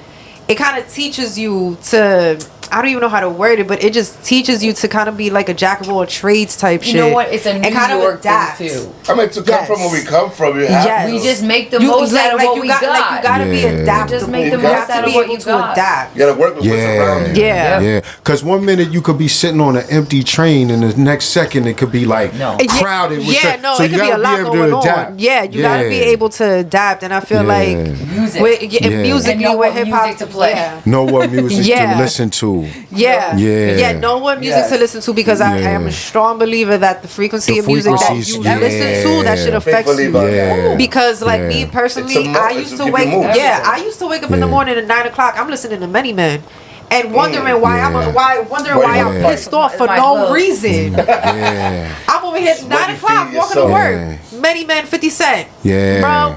Speaker 1: it kind of teaches you to, I don't even know how to word it, but it just teaches you to kind of be like a jack of all trades type shit.
Speaker 4: You know what? It's a New
Speaker 1: kind of
Speaker 4: York
Speaker 1: adapt.
Speaker 4: thing too.
Speaker 2: I mean, to come from where we come from, you have
Speaker 1: Yes.
Speaker 2: to.
Speaker 4: We just make the
Speaker 1: You,
Speaker 4: most
Speaker 1: like,
Speaker 4: out of
Speaker 1: like
Speaker 4: what
Speaker 1: you
Speaker 4: we
Speaker 1: got,
Speaker 4: got.
Speaker 1: like you gotta be
Speaker 3: Yeah.
Speaker 1: adaptable.
Speaker 4: Just make the
Speaker 1: you
Speaker 4: most
Speaker 1: have to
Speaker 4: out of
Speaker 1: be
Speaker 4: what
Speaker 1: able
Speaker 4: you
Speaker 1: to
Speaker 4: got.
Speaker 1: adapt.
Speaker 2: You gotta work with what's around you.
Speaker 1: Yeah.
Speaker 3: Yeah. Because one minute you could be sitting on an empty train, and the next second it could be like crowded. With
Speaker 1: Yeah, no,
Speaker 3: so
Speaker 1: it
Speaker 3: you
Speaker 1: could be a
Speaker 3: gotta
Speaker 1: lot
Speaker 3: able
Speaker 1: going
Speaker 3: to
Speaker 1: on.
Speaker 3: adapt.
Speaker 1: Yeah, you gotta be able to adapt, and I feel like
Speaker 4: Music.
Speaker 1: musically
Speaker 4: And know
Speaker 1: with
Speaker 4: what
Speaker 1: hip hop
Speaker 4: music to play.
Speaker 1: Yeah.
Speaker 3: Know what music
Speaker 1: Yeah.
Speaker 3: to listen to.
Speaker 1: Yeah.
Speaker 3: Yeah.
Speaker 1: Know what music to listen to because I am a strong believer that the frequency
Speaker 3: The
Speaker 1: of music that
Speaker 3: frequencies,
Speaker 1: you
Speaker 3: yeah.
Speaker 1: listen to, that shit affects you.
Speaker 3: Yeah.
Speaker 1: Because like
Speaker 3: Yeah.
Speaker 1: me personally,
Speaker 2: It's a
Speaker 1: I
Speaker 2: mo-
Speaker 1: used
Speaker 2: it's
Speaker 1: to
Speaker 2: a
Speaker 1: wake
Speaker 2: mood.
Speaker 1: I used to wake up in the morning at 9 o'clock. I'm listening to Many Men. And wondering why
Speaker 3: Yeah.
Speaker 1: I'm
Speaker 3: Yeah.
Speaker 1: pissed off for
Speaker 4: Might
Speaker 1: no
Speaker 4: as well.
Speaker 1: reason.
Speaker 3: Yeah.
Speaker 1: I'm over here at 9
Speaker 2: you
Speaker 1: o'clock
Speaker 2: feed
Speaker 1: walking to
Speaker 2: yourself.
Speaker 1: work.
Speaker 3: Yeah.
Speaker 1: Many Men, 50 Cent.
Speaker 3: Yeah.
Speaker 1: Bro.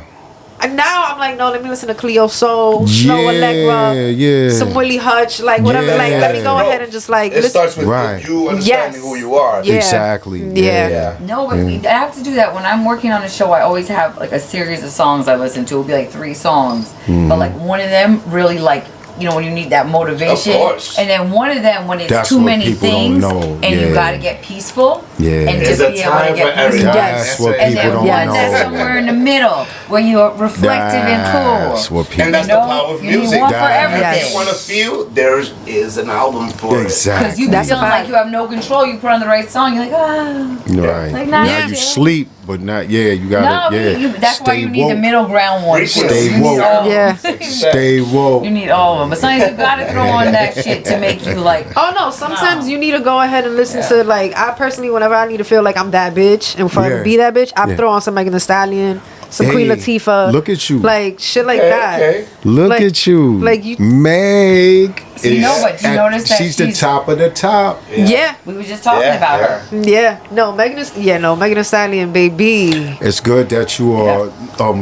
Speaker 1: And now I'm like, no, let me listen to Cleo Soul, Snow Allegra,
Speaker 3: yeah.
Speaker 1: some Willie Hutch, like whatever.
Speaker 3: Yeah.
Speaker 1: Like, let me go ahead and just like
Speaker 2: It
Speaker 1: listen.
Speaker 2: starts with
Speaker 3: Right.
Speaker 2: you understanding who you are.
Speaker 1: Yeah.
Speaker 3: Exactly.
Speaker 1: Yeah.
Speaker 2: Yeah.
Speaker 4: No, but I have to do that when I'm working on a show. I always have like a series of songs I listen to. It'll be like 3 songs, but like one of them really like, you know, when you need that motivation,
Speaker 2: Of course.
Speaker 4: and then one of them when it's
Speaker 3: That's
Speaker 4: too
Speaker 3: what
Speaker 4: many
Speaker 3: people
Speaker 4: things
Speaker 3: don't know.
Speaker 4: and you
Speaker 3: Yeah.
Speaker 4: gotta get peaceful,
Speaker 3: Yeah.
Speaker 4: and
Speaker 2: There's
Speaker 4: just
Speaker 2: a
Speaker 4: be able
Speaker 2: time
Speaker 4: to get
Speaker 2: for everything.
Speaker 4: peaceful.
Speaker 3: That's what
Speaker 4: And
Speaker 3: people
Speaker 4: then
Speaker 3: don't
Speaker 4: one
Speaker 3: know.
Speaker 4: that's somewhere in the middle where you are reflective and cool.
Speaker 3: That's what people.
Speaker 2: And that's
Speaker 4: You
Speaker 2: the
Speaker 4: know,
Speaker 2: power of
Speaker 4: you need
Speaker 2: music.
Speaker 4: one for
Speaker 3: That-
Speaker 4: everything.
Speaker 2: If you want to feel, there is an album for it.
Speaker 3: Exactly.
Speaker 4: Because you be
Speaker 1: That's a
Speaker 4: feeling
Speaker 1: fact.
Speaker 4: like you have no control. You put on the right song, you're like,
Speaker 3: Right.
Speaker 4: Like,
Speaker 3: now
Speaker 4: nah,
Speaker 3: you
Speaker 4: yeah.
Speaker 3: sleep, but not. Yeah, you gotta.
Speaker 4: no,
Speaker 3: yeah.
Speaker 4: that's why
Speaker 3: Stay
Speaker 4: you need the
Speaker 3: woke.
Speaker 4: middle ground one.
Speaker 2: Stay
Speaker 4: too. You
Speaker 3: woke.
Speaker 4: need all of them.
Speaker 1: Yeah.
Speaker 3: Stay woke.
Speaker 4: You need all of them. Besides, you gotta throw on that shit to make you like.
Speaker 1: Oh no, sometimes you need to go ahead and listen to like I personally whenever I need to feel like I'm that bitch and for
Speaker 3: Yeah.
Speaker 1: to be that bitch, I
Speaker 3: Yeah.
Speaker 1: throw on some Megan Thee Stallion, some Queen
Speaker 3: Hey,
Speaker 1: Latifah.
Speaker 3: look at you.
Speaker 1: Like shit like
Speaker 2: Okay,
Speaker 1: that.
Speaker 2: okay.
Speaker 3: Look
Speaker 1: Like-
Speaker 3: at you.
Speaker 1: like you-
Speaker 3: Meg.
Speaker 4: You know, but do you notice that
Speaker 3: she's the top of the top.
Speaker 1: Yeah.
Speaker 4: We were just talking
Speaker 2: Yeah,
Speaker 4: about
Speaker 2: yeah.
Speaker 4: her.
Speaker 1: Yeah. No, Megan Thee Stallion, baby.
Speaker 3: It's good that you are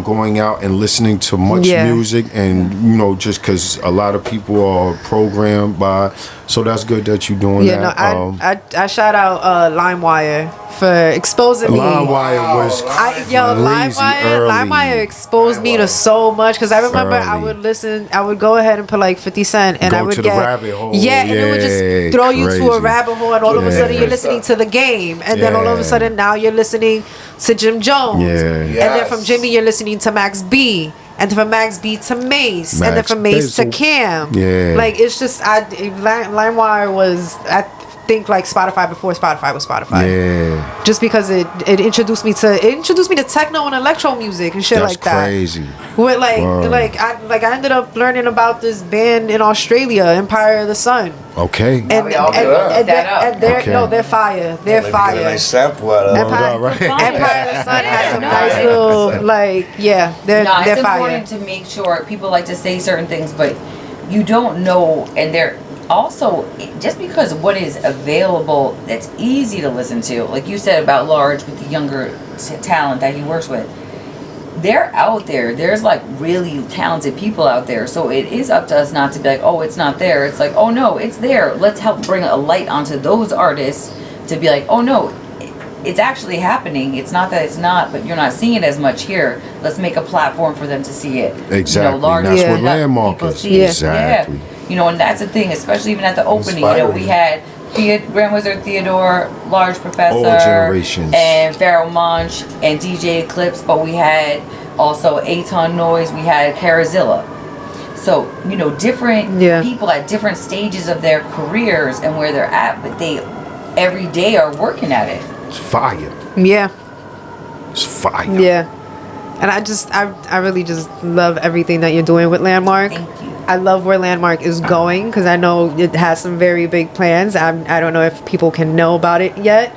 Speaker 3: going out and listening to much
Speaker 1: Yeah.
Speaker 3: music, and you know, just because a lot of people are programmed by, so that's good that you're doing
Speaker 1: Yeah,
Speaker 3: that.
Speaker 1: no, I shout out LimeWire for exposing me.
Speaker 3: LimeWire was crazy
Speaker 1: LimeWire
Speaker 3: early.
Speaker 1: exposed me to so much because I remember I
Speaker 3: Early.
Speaker 1: would go ahead and put like 50 Cent and
Speaker 3: Go
Speaker 1: I would
Speaker 3: to the
Speaker 1: get
Speaker 3: rabbit hole.
Speaker 1: yeah, and it would
Speaker 3: Yeah,
Speaker 1: just throw you to a
Speaker 3: crazy.
Speaker 1: rabbit hole, and all of a
Speaker 3: Yeah.
Speaker 1: sudden you're listening to the game, and then all of a
Speaker 3: Yeah.
Speaker 1: sudden now you're listening to Jim Jones,
Speaker 3: Yeah.
Speaker 1: and then from Jimmy you're listening to Max B. And then from Max B to Mace, and then
Speaker 3: Max
Speaker 1: from Mace to
Speaker 3: Bizzle.
Speaker 1: Cam.
Speaker 3: Yeah.
Speaker 1: Like it's just LimeWire was I think like Spotify before Spotify was Spotify.
Speaker 3: Yeah,
Speaker 1: Just because it introduced me to techno and electro music and shit
Speaker 3: that's
Speaker 1: like that.
Speaker 3: crazy.
Speaker 1: With
Speaker 3: Word.
Speaker 1: I ended up learning about this band in Australia, Empire of the Sun.
Speaker 3: Okay.
Speaker 1: And
Speaker 4: we all look that up.
Speaker 1: they're
Speaker 3: Okay.
Speaker 1: no, they're fire. They're
Speaker 2: Let me get a
Speaker 1: fire.
Speaker 2: nice sample out of that.
Speaker 1: Empire,
Speaker 3: all right.
Speaker 1: Empire of the Sun has some
Speaker 4: No,
Speaker 1: nice
Speaker 4: it's-
Speaker 1: little they're
Speaker 4: No,
Speaker 1: they're
Speaker 4: it's
Speaker 1: fire.
Speaker 4: important to make sure people like to say certain things, but you don't know, and they're also just because what is available that's easy to listen to, like you said about Large with the younger talent that he works with. They're out there. There's like really talented people out there. So it is up to us not to be like, oh, it's not there. It's like, oh no, it's there. Let's help bring a light onto those artists to be like, oh no, it's actually happening. It's not that it's not, but you're not seeing it as much here. Let's make a platform for them to see it.
Speaker 3: Exactly.
Speaker 4: Large
Speaker 3: That's
Speaker 1: Yeah.
Speaker 3: what landmark
Speaker 4: people
Speaker 3: is.
Speaker 4: see it.
Speaker 3: Exactly.
Speaker 4: Yeah. You know, and that's the thing, especially even at the opening. You know, we
Speaker 2: Inspiring.
Speaker 4: had Grand Wizard Theodore, Large Professor,
Speaker 3: All generations.
Speaker 4: and Pharaoh Monch, and DJ Eclipse, but we had also Aton Noise, we had Carazilla. So, you know, different people at different stages of their careers and where they're at, but they every day are working at it.
Speaker 3: It's fire.
Speaker 1: Yeah.
Speaker 3: It's fire.
Speaker 1: Yeah. And I really just love everything that you're doing with Landmark.
Speaker 4: Thank you.
Speaker 1: I love where Landmark is going because I know it has some very big plans. I don't know if people can know about it yet.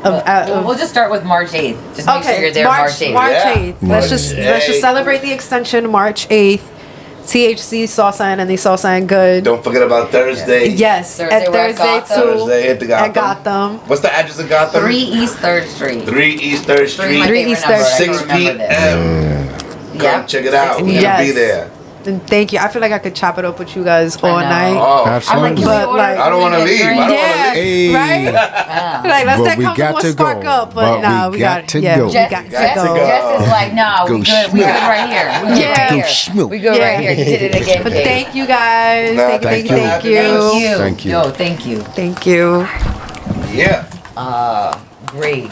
Speaker 4: We'll just start with March 8th. Just make sure you're there March 8th.
Speaker 1: March 8th. Let's just celebrate the extension March 8th. THC Salsa and the Salsa and Good.
Speaker 2: Don't forget about Thursday.
Speaker 1: Yes, at Thursday too.
Speaker 2: Thursday at the Gotham.
Speaker 1: At Gotham.
Speaker 2: What's the address of Gotham?
Speaker 4: 3 East 3rd Street.
Speaker 2: 3 East 3rd Street.
Speaker 1: 3 East 3rd Street.
Speaker 2: 6 p.m. Come check it out. We're gonna be there.
Speaker 1: And thank you. I feel like I could chop it up with you guys all night.
Speaker 2: Oh,
Speaker 3: absolutely.
Speaker 2: I don't want to leave.
Speaker 1: Right? Like, let's that come to spark up, but nah, we got to go.
Speaker 4: Jess is like, nah, we good. We good right here. We good right here. You did it again.
Speaker 1: But thank you guys. Thank you.
Speaker 3: Thank you.
Speaker 4: Yo, thank you.
Speaker 1: Thank you.
Speaker 2: Yeah.
Speaker 4: Great.